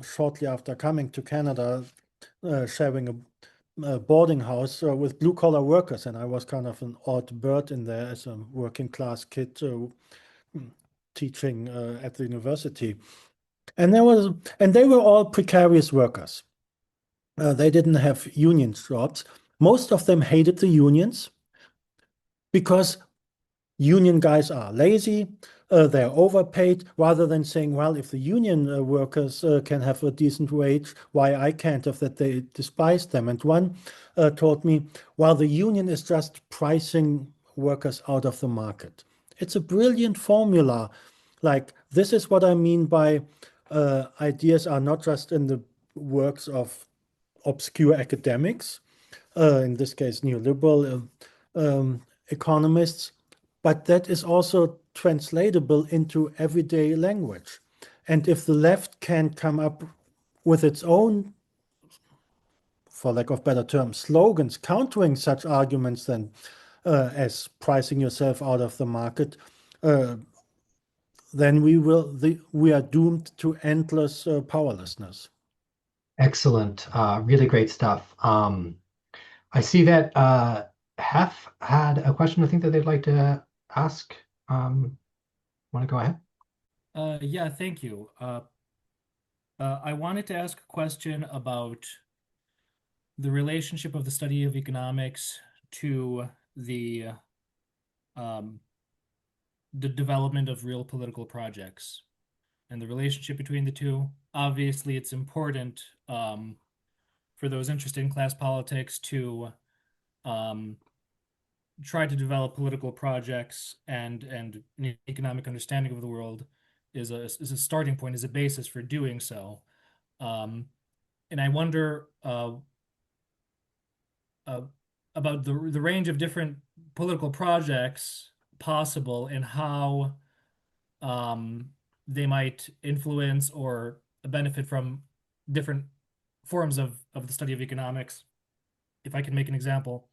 shortly after coming to Canada, sharing a boarding house with blue-collar workers. And I was kind of an odd bird in there as a working-class kid teaching at the university. And they were all precarious workers. They didn't have union jobs. Most of them hated the unions because union guys are lazy, they're overpaid, rather than saying, well, if the union workers can have a decent wage, why I can't have that? They despise them. And one told me, well, the union is just pricing workers out of the market. It's a brilliant formula. Like, this is what I mean by ideas are not just in the works of obscure academics, in this case, neoliberal economists, but that is also translatable into everyday language. And if the left can come up with its own, for lack of better terms, slogans countering such arguments then as pricing yourself out of the market, then we are doomed to endless powerlessness. Excellent. Really great stuff. I see that Hef had a question I think that they'd like to ask. Want to go ahead? Yeah, thank you. I wanted to ask a question about the relationship of the study of economics to um, the development of real political projects and the relationship between the two. Obviously, it's important for those interested in class politics to um, try to develop political projects, and an economic understanding of the world is a starting point, is a basis for doing so. And I wonder about the range of different political projects possible and how they might influence or benefit from different forms of the study of economics. If I can make an example,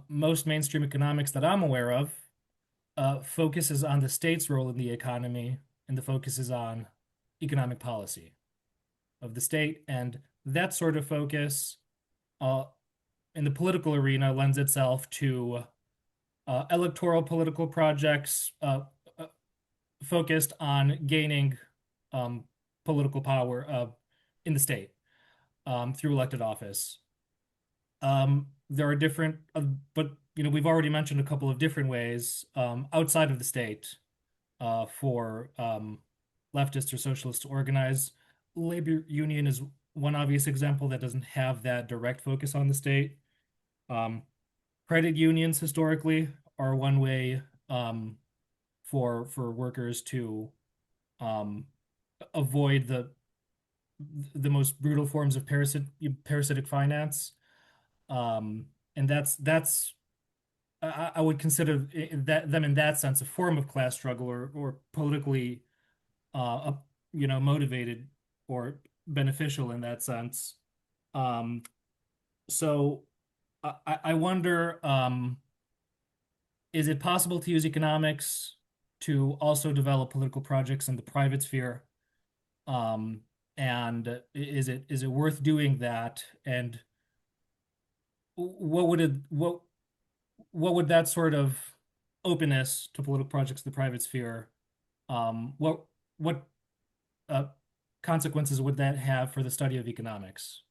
most mainstream economics that I'm aware of focuses on the state's role in the economy, and the focus is on economic policy of the state. And that sort of focus in the political arena lends itself to electoral political projects focused on gaining political power in the state through elected office. There are different, but we've already mentioned a couple of different ways outside of the state for leftists or socialists to organize. Labor union is one obvious example that doesn't have that direct focus on the state. Credit unions historically are one way for workers to avoid the most brutal forms of parasitic finance. And that's I would consider them in that sense a form of class struggle, or politically motivated or beneficial in that sense. So I wonder, is it possible to use economics to also develop political projects in the private sphere? And is it worth doing that? And what would that sort of openness to political projects in the private sphere, what consequences would that have for the study of economics?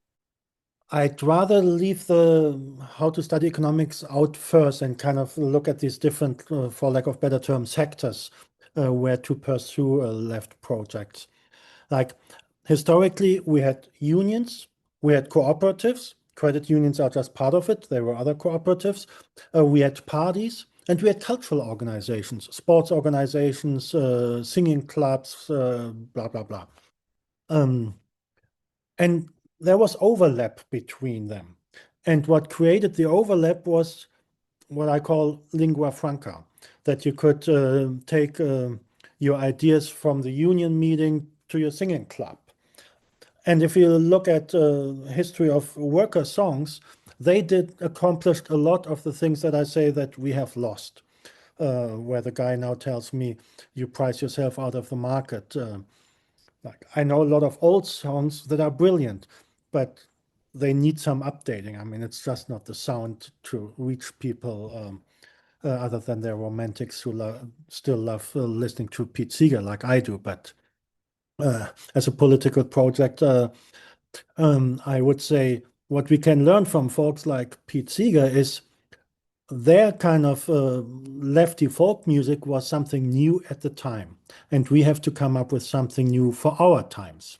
I'd rather leave the how to study economics out first and kind of look at these different, for lack of better term, sectors where to pursue left projects. Like historically, we had unions, we had cooperatives. Credit unions are just part of it. There were other cooperatives. We had parties, and we had cultural organizations, sports organizations, singing clubs, blah, blah, blah. And there was overlap between them. And what created the overlap was what I call lingua franca, that you could take your ideas from the union meeting to your singing club. And if you look at history of worker songs, they did accomplish a lot of the things that I say that we have lost, where the guy now tells me, you price yourself out of the market. Like I know a lot of old songs that are brilliant, but they need some updating. I mean, it's just not the sound to reach people other than their romantics who still love listening to Pete Seeger like I do. But as a political project, I would say what we can learn from folks like Pete Seeger is their kind of lefty folk music was something new at the time, and we have to come up with something new for our times.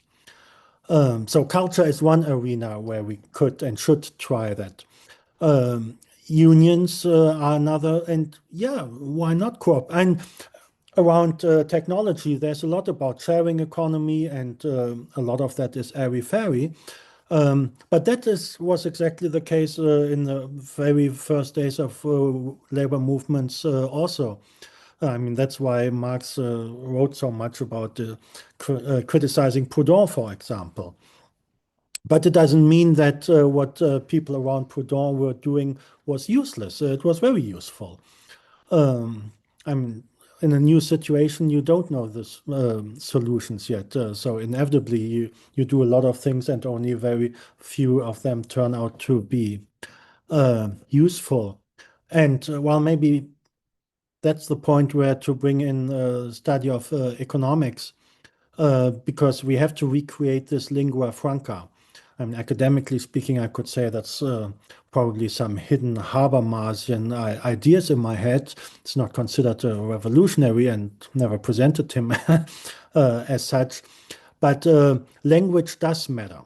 So culture is one arena where we could and should try that. Unions are another, and yeah, why not co-op? And around technology, there's a lot about sharing economy, and a lot of that is airy-fairy. But that was exactly the case in the very first days of labor movements also. I mean, that's why Marx wrote so much about criticizing Proudhon, for example. But it doesn't mean that what people around Proudhon were doing was useless. It was very useful. I mean, in a new situation, you don't know the solutions yet. So inevitably, you do a lot of things, and only very few of them turn out to be useful. And while maybe that's the point where to bring in study of economics, because we have to recreate this lingua franca. I mean, academically speaking, I could say that's probably some hidden Habermasian ideas in my head. It's not considered revolutionary and never presented him as such. But language does matter.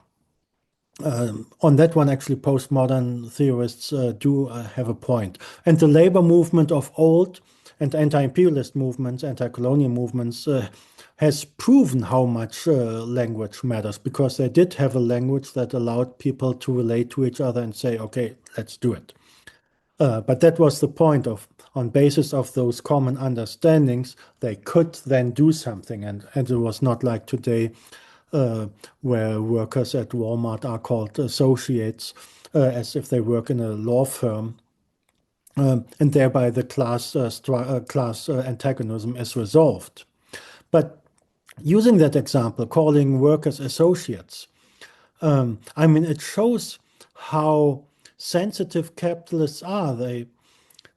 On that one, actually, postmodern theorists do have a point. And the labor movement of old and anti-imperialist movements, anti-colonial movements, has proven how much language matters, because they did have a language that allowed people to relate to each other and say, okay, let's do it. But that was the point of, on basis of those common understandings, they could then do something. And it was not like today, where workers at Walmart are called associates, as if they work in a law firm. And thereby the class antagonism is resolved. But using that example, calling workers associates, I mean, it shows how sensitive capitalists are.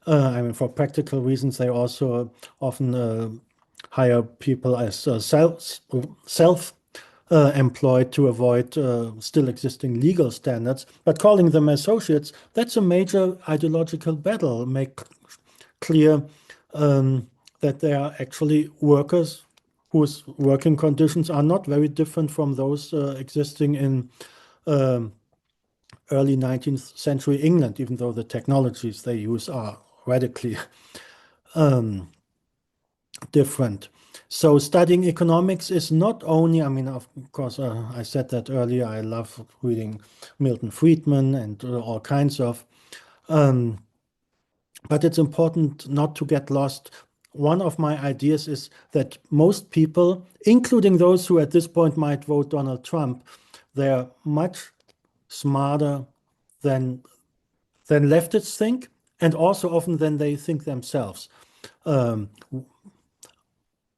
I mean, for practical reasons, they also often hire people as self-employed to avoid still existing legal standards. But calling them associates, that's a major ideological battle. Make clear that they are actually workers whose working conditions are not very different from those existing in early 19th century England, even though the technologies they use are radically different. So studying economics is not only, I mean, of course, I said that earlier, I love reading Milton Friedman and all kinds of, but it's important not to get lost. One of my ideas is that most people, including those who at this point might vote Donald Trump, they're much smarter than leftists think, and also often than they think themselves. I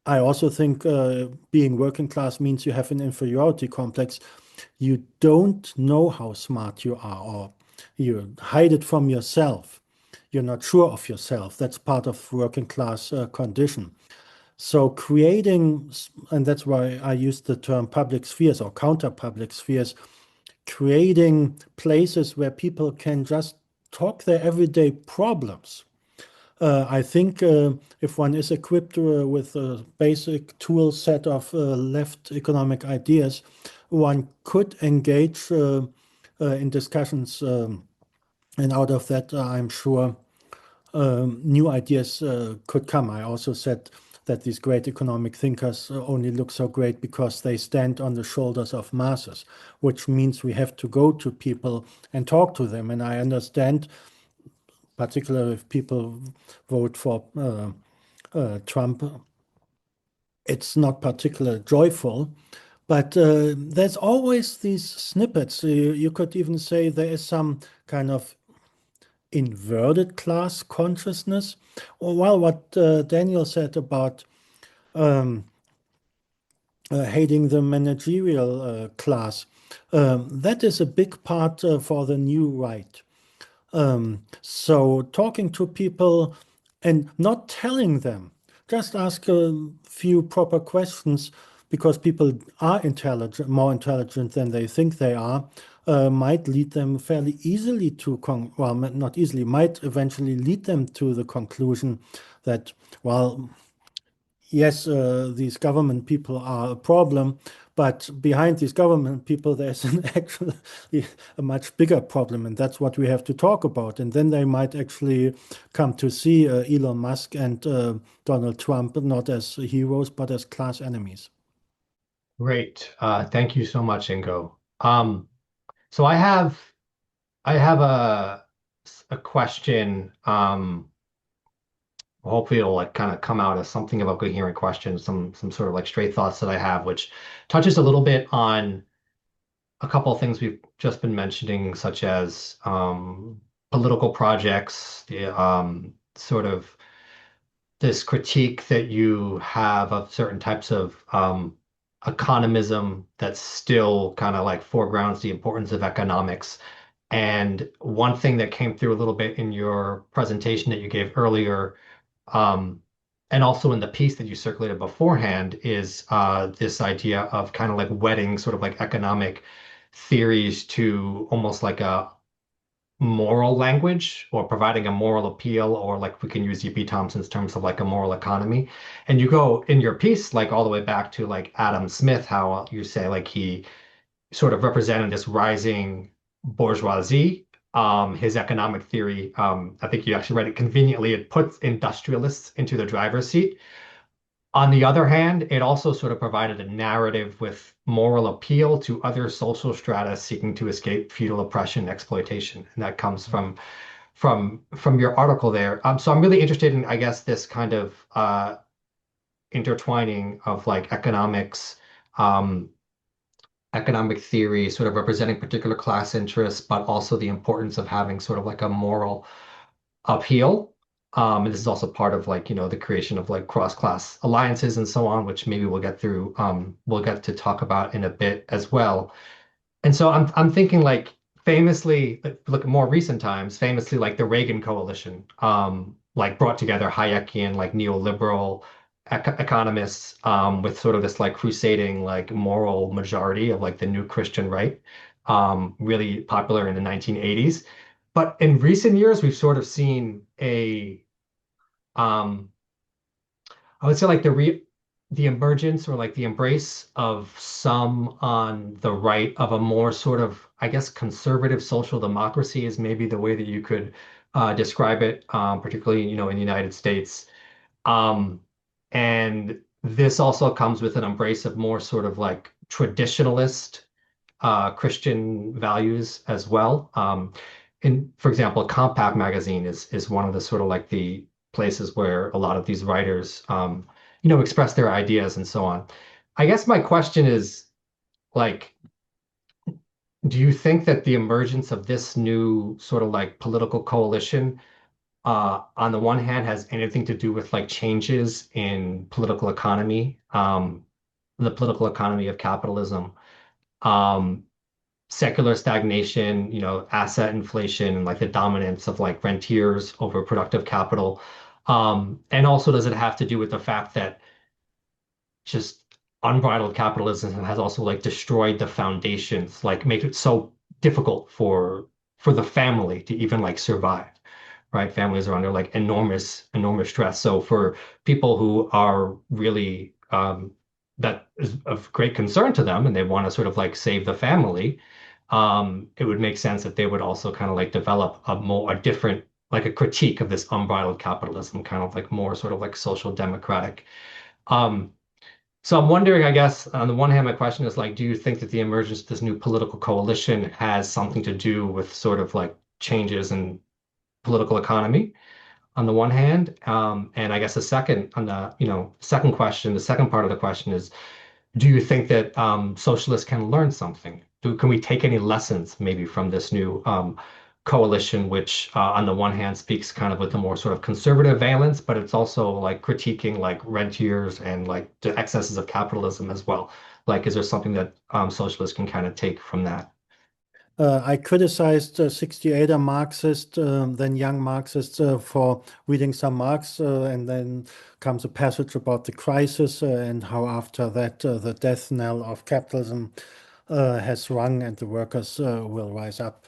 also think being working class means you have an inferiority complex. You don't know how smart you are, or you hide it from yourself. You're not sure of yourself. That's part of working class condition. So creating, and that's why I use the term public spheres or counter public spheres, creating places where people can just talk their everyday problems. I think if one is equipped with a basic tool set of left economic ideas, one could engage in discussions, and out of that, I'm sure new ideas could come. I also said that these great economic thinkers only look so great because they stand on the shoulders of masses, which means we have to go to people and talk to them. And I understand, particularly if people vote for Trump, it's not particularly joyful. But there's always these snippets. You could even say there is some kind of inverted class consciousness. Well, what Daniel said about hating the managerial class, that is a big part for the new right. So talking to people and not telling them, just ask a few proper questions, because people are intelligent, more intelligent than they think they are, might lead them fairly easily to, well, not easily, might eventually lead them to the conclusion that, well, yes, these government people are a problem, but behind these government people, there's actually a much bigger problem, and that's what we have to talk about. And then they might actually come to see Elon Musk and Donald Trump not as heroes, but as class enemies. Great. Thank you so much, Ingo. So I have a question hopefully it'll like kind of come out as something of a coherent question, some sort of like stray thoughts that I have, which touches a little bit on a couple of things we've just been mentioning, such as political projects, the sort of this critique that you have of certain types of economism that still kind of like foregrounds the importance of economics. And one thing that came through a little bit in your presentation that you gave earlier, um, and also in the piece that you circulated beforehand, is this idea of kind of like wedding sort of like economic theories to almost like a moral language, or providing a moral appeal, or like we can use E.P. Thompson's terms of like a moral economy. And you go in your piece like all the way back to like Adam Smith, how you say like he sort of represented this rising bourgeoisie. His economic theory, I think you actually read it conveniently, it puts industrialists into the driver's seat. On the other hand, it also sort of provided a narrative with moral appeal to other social strata seeking to escape feudal oppression and exploitation. And that comes from your article there. So I'm really interested in, I guess, this kind of intertwining of like um, economic theory, sort of representing particular class interests, but also the importance of having sort of like a moral appeal. And this is also part of like, the creation of like cross-class alliances and so on, which maybe we'll get to talk about in a bit as well. And so I'm thinking like famously, look at more recent times, famously like the Reagan coalition, like brought together Hayekian, like neoliberal economists, with sort of this like crusading, like moral majority of like the new Christian right, really popular in the 1980s. But in recent years, we've sort of seen um, I would say like the emergence or like the embrace of some on the right of a more sort of, I guess, conservative social democracy is maybe the way that you could describe it, particularly, in the United States. Um, and this also comes with an embrace of more sort of like traditionalist Christian values as well. For example, Compact magazine is one of the sort of like the places where a lot of these writers, express their ideas and so on. I guess my question is like, do you think that the emergence of this new sort of like political coalition, on the one hand, has anything to do with like changes in political economy, the political economy of capitalism? Um, Secular stagnation, asset inflation, and like the dominance of like rentiers over productive capital. And also, does it have to do with the fact that just unbridled capitalism has also like destroyed the foundations, like make it so difficult for the family to even like survive, right? Families are under like enormous stress. So for people who are really that is of great concern to them and they want to sort of like save the family, it would make sense that they would also kind of like develop a different, like a critique of this unbridled capitalism, kind of like more sort of like social democratic. Um, so I'm wondering, I guess, on the one hand, my question is like, do you think that the emergence of this new political coalition has something to do with sort of like changes in political economy on the one hand? And I guess the second on the, second question, the second part of the question is, do you think that socialists can learn something? Can we take any lessons maybe from this new coalition, which on the one hand speaks kind of with a more sort of conservative valence, but it's also like critiquing like rentiers and like the excesses of capitalism as well. Like, is there something that socialists can kind of take from that? I criticized 68 a Marxist, then young Marxists, for reading some Marx, and then comes a passage about the crisis and how after that the death knell of capitalism has rung and the workers will rise up.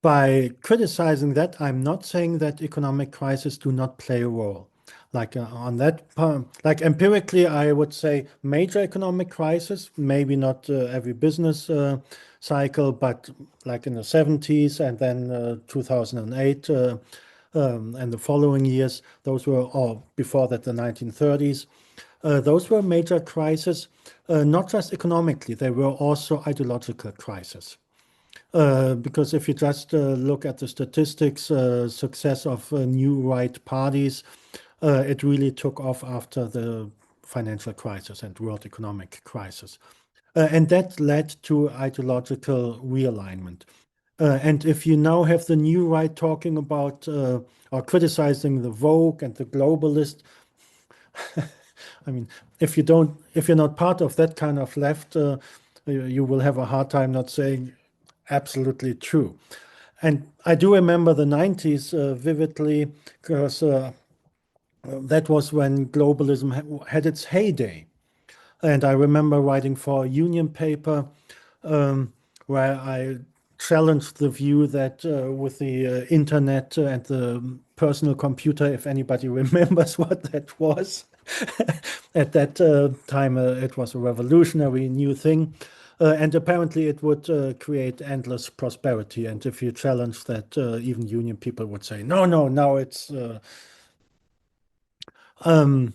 By criticizing that, I'm not saying that economic crises do not play a role. Like on that, like empirically, I would say major economic crisis, maybe not every business cycle, but like in the 70s and then 2008 and the following years, those were, or before that, the 1930s. Those were major crises, not just economically, they were also ideological crises. because if you just look at the statistics, success of new right parties, it really took off after the financial crisis and world economic crisis. And that led to ideological realignment. And if you now have the new right talking about or criticizing the woke and the globalist, I mean, if you're not part of that kind of left, you will have a hard time not saying absolutely true. And I do remember the 90s vividly because that was when globalism had its heyday. And I remember writing for a union paper where I challenged the view that with the internet and the personal computer, if anybody remembers what that was, at that time it was a revolutionary new thing. And apparently it would create endless prosperity. And if you challenge that, even union people would say, no, no, now it's. And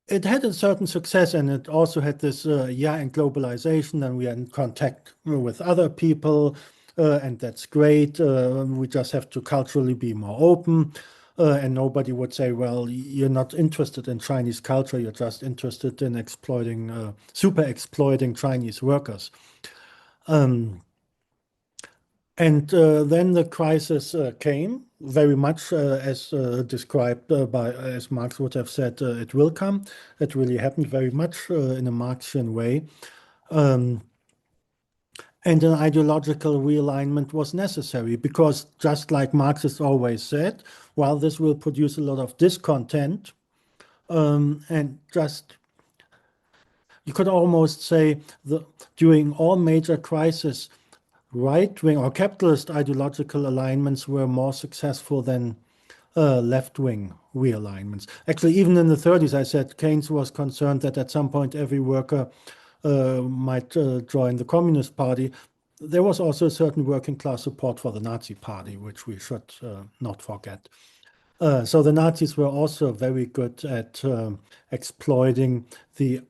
it had a certain success, and it also had this, and globalization, and we are in contact with other people, and that's great. We just have to culturally be more open. And nobody would say, well, you're not interested in Chinese culture, you're just interested in exploiting, super exploiting Chinese workers. And then the crisis came, very much as described as Marx would have said, it will come. It really happened very much in a Marxian way. And an ideological realignment was necessary because, just like Marx has always said, while this will produce a lot of discontent, and just you could almost say during all major crises, right-wing or capitalist ideological alignments were more successful than left-wing realignments. Actually, even in the 30s, I said Keynes was concerned that at some point every worker might join the Communist Party. There was also a certain working class support for the Nazi Party, which we should not forget. So the Nazis were also very good at exploiting the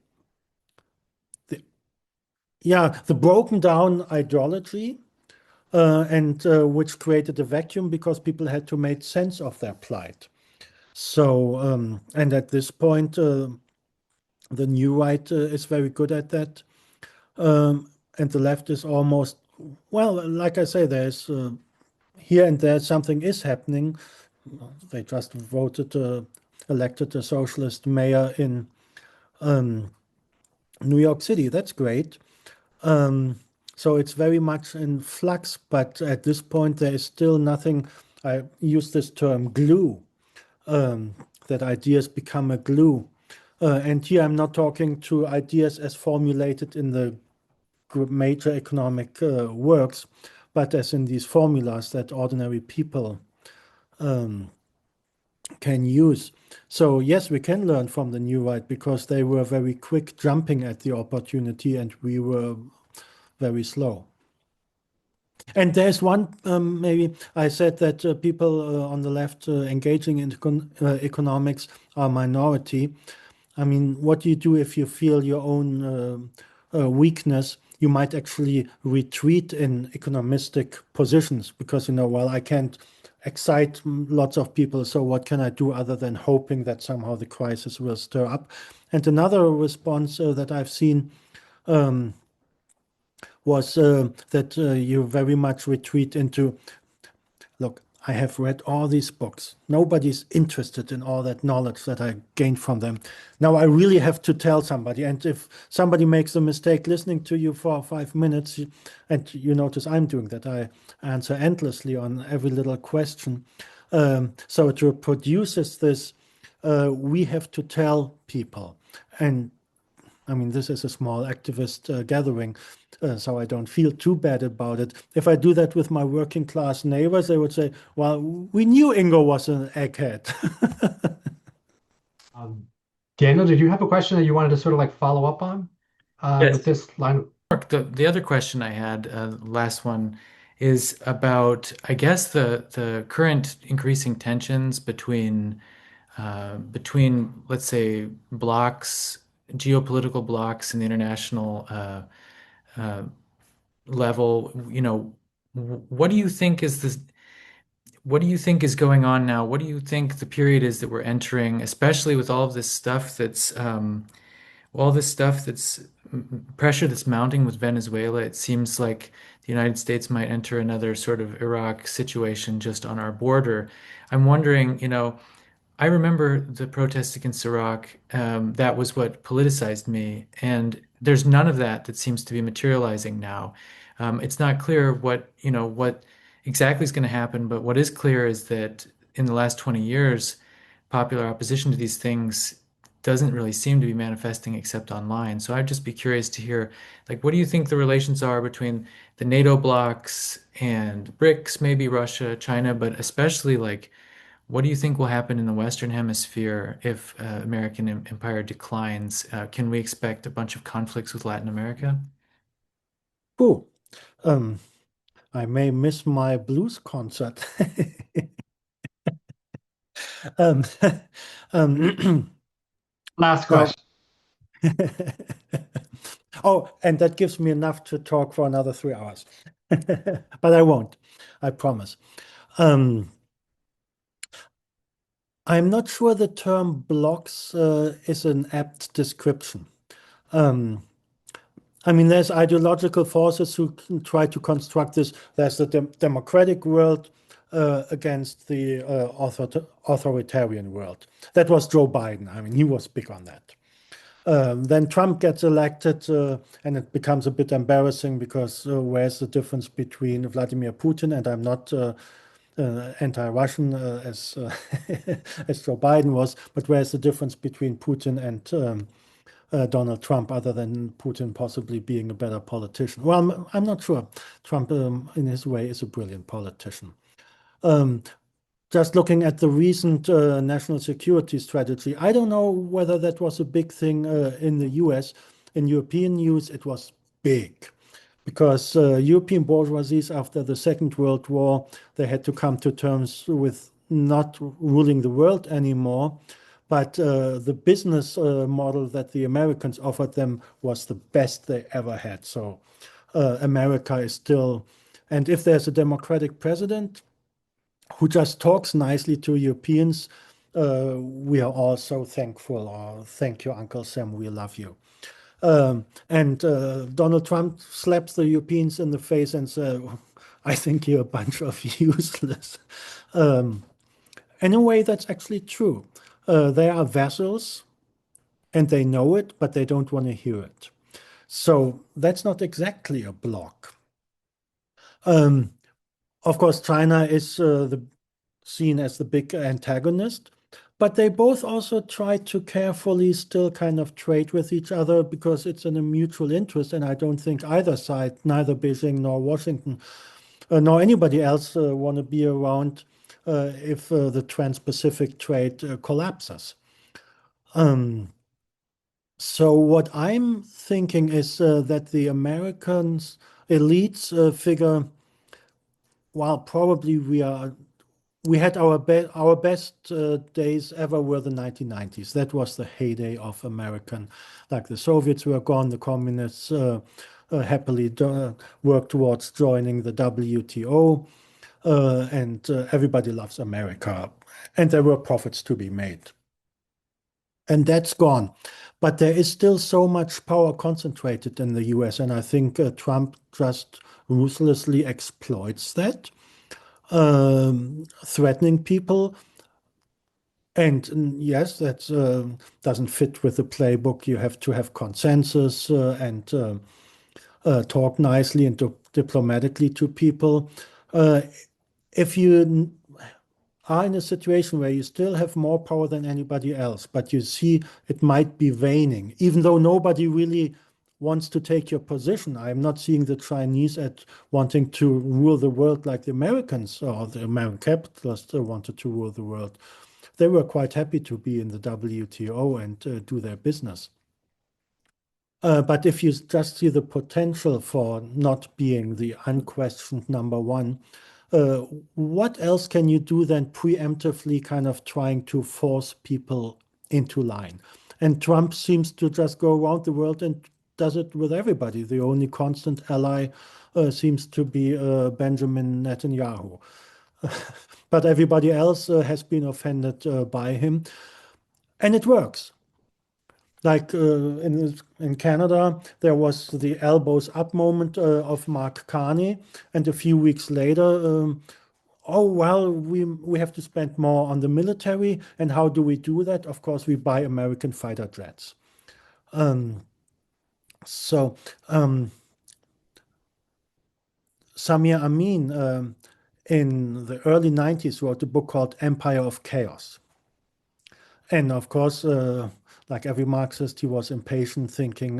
broken down ideology, and which created a vacuum because people had to make sense of their plight. So, and at this point, the new right is very good at that, and the left is almost, well, like I say, there's here and there something is happening. They just elected a socialist mayor in New York City. That's great. So it's very much in flux, but at this point there is still nothing. I use this term glue, that ideas become a glue. And here I'm not talking to ideas as formulated in the major economic works, but as in these formulas that ordinary people can use. So yes, we can learn from the new right because they were very quick jumping at the opportunity and we were very slow. And there's one, maybe I said that people on the left engaging in economics are minority. I mean, what do you do if you feel your own weakness? You might actually retreat in economistic positions because, well, I can't excite lots of people, so what can I do other than hoping that somehow the crisis will stir up? And another response that I've seen was that you very much retreat into, look, I have read all these books. Nobody's interested in all that knowledge that I gained from them. Now I really have to tell somebody. And if somebody makes a mistake listening to you for 5 minutes, and you notice I'm doing that, I answer endlessly on every little question. So it reproduces this, we have to tell people. And I mean, this is a small activist gathering, so I don't feel too bad about it. If I do that with my working class neighbors, they would say, well, we knew Ingo was an egghead. Daniel, did you have a question that you wanted to sort of like follow up on Yes. with this line? Mark, the other question I had, last one, is about, I guess, the current increasing tensions between, let's say, blocks, geopolitical blocks in the international level, what do you think is this? What do you think is going on now? What do you think the period is that we're entering, especially with all of this stuff all this stuff that's pressure that's mounting with Venezuela? It seems like the United States might enter another sort of Iraq situation just on our border. I'm wondering, I remember the protests against Iraq. That was what politicized me, and there's none of that that seems to be materializing now. It's not clear what exactly is going to happen, but what is clear is that in the last 20 years, popular opposition to these things doesn't really seem to be manifesting except online. So I'd just be curious to hear, like, what do you think the relations are between the NATO blocs and BRICS, maybe Russia, China, but especially like what do you think will happen in the Western Hemisphere if American empire declines? Can we expect a bunch of conflicts with Latin America? Ooh, um, I may miss my blues concert. Um, um, Last now, question. oh, and that gives me enough to talk for another 3 hours, but I won't, I promise. Um, I'm not sure the term blocks is an apt description. Um, I mean, there's ideological forces who can try to construct this. There's the democratic world against the authoritarian world. That was Joe Biden. I mean, he was big on that. Then Trump gets elected, and it becomes a bit embarrassing because where's the difference between Vladimir Putin and I'm not anti-Russian as Joe Biden was, but where's the difference between Putin and Donald Trump, other than Putin possibly being a better politician? Well, I'm not sure. Trump, in his way, is a brilliant politician. Um, just looking at the recent national security strategy, I don't know whether that was a big thing in the US. In European news, it was big because European bourgeoisies, after the Second World War, they had to come to terms with not ruling the world anymore. But the business model that the Americans offered them was the best they ever had. So America is still, and if there's a democratic president who just talks nicely to Europeans, we are all so thankful. Or thank you, Uncle Sam, we love you. And Donald Trump slaps the Europeans in the face and says, I think you're a bunch of useless. In a way, that's actually true. They are vassals and they know it, but they don't want to hear it. So that's not exactly a block. Of course, China is seen as the big antagonist, but they both also try to carefully still kind of trade with each other because it's in a mutual interest. And I don't think either side, neither Beijing nor Washington, nor anybody else want to be around if the Trans-Pacific trade collapses. So what I'm thinking is that the Americans elites figure, well, probably we had our best days ever were the 1990s. That was the heyday of American, like the Soviets were gone, the communists happily worked towards joining the WTO, and everybody loves America, and there were profits to be made. And that's gone. But there is still so much power concentrated in the US, and I think Trump just ruthlessly exploits that, threatening people. And yes, that doesn't fit with the playbook. You have to have consensus and talk nicely and diplomatically to people. If you are in a situation where you still have more power than anybody else, but you see it might be waning, even though nobody really wants to take your position. I'm not seeing the Chinese at wanting to rule the world like the Americans or the American capitalists wanted to rule the world. They were quite happy to be in the WTO and do their business. But if you just see the potential for not being the unquestioned number one, what else can you do than preemptively kind of trying to force people into line? And Trump seems to just go around the world and does it with everybody. The only constant ally seems to be Benjamin Netanyahu. But everybody else has been offended by him, and it works. Like in Canada, there was the elbows up moment of Mark Carney, and a few weeks later, oh well, we have to spend more on the military, and how do we do that? Of course, we buy American fighter jets. So Samir Amin in the early 90s wrote a book called Empire of Chaos. And of course, like every Marxist, he was impatient, thinking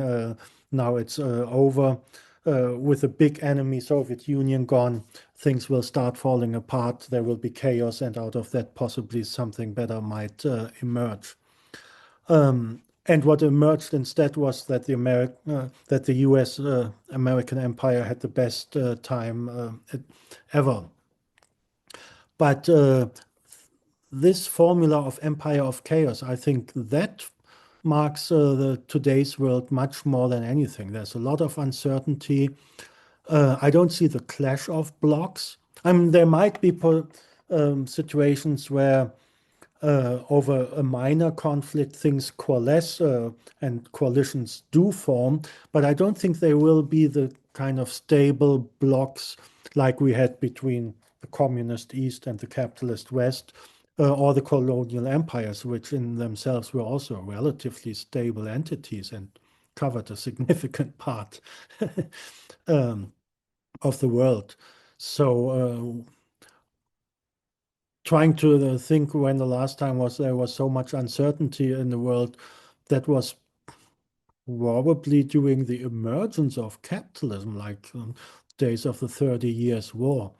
now it's over. With the big enemy, Soviet Union, gone, things will start falling apart. There will be chaos, and out of that, possibly something better might emerge. And what emerged instead was that the U.S. American empire had the best time ever. But this formula of empire of chaos, I think that marks today's world much more than anything. There's a lot of uncertainty. I don't see the clash of blocks. I mean, there might be situations where over a minor conflict things coalesce and coalitions do form, but I don't think they will be the kind of stable blocks like we had between the communist East and the capitalist West, or the colonial empires, which in themselves were also relatively stable entities and covered a significant part of the world. So trying to think when the last time there was so much uncertainty in the world, that was probably during the emergence of capitalism, like days of the 30 Years' War,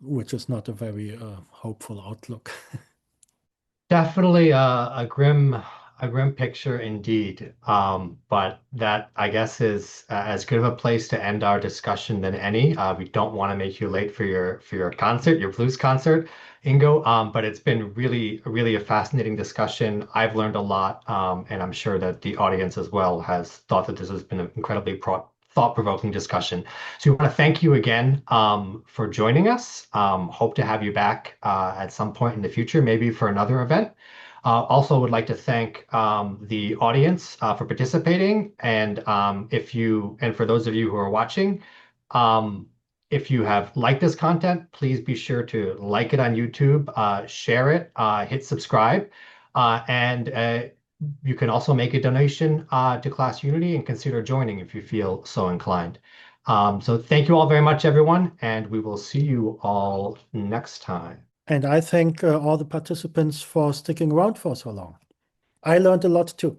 which is not a very hopeful outlook. Definitely a grim picture indeed. But that, I guess, is as good of a place to end our discussion than any. We don't want to make you late for your concert, your blues concert, Ingo. But it's been really a fascinating discussion. I've learned a lot, and I'm sure that the audience as well has thought that this has been an incredibly thought-provoking discussion. So we want to thank you again for joining us. Hope to have you back at some point in the future, maybe for another event. Also would like to thank the audience for participating. And for those of you who are watching, if you have liked this content, please be sure to like it on YouTube, share it, hit subscribe, and you can also make a donation to Class Unity and consider joining if you feel so inclined. So thank you all very much, everyone, and we will see you all next time. And I thank all the participants for sticking around for so long. I learned a lot too.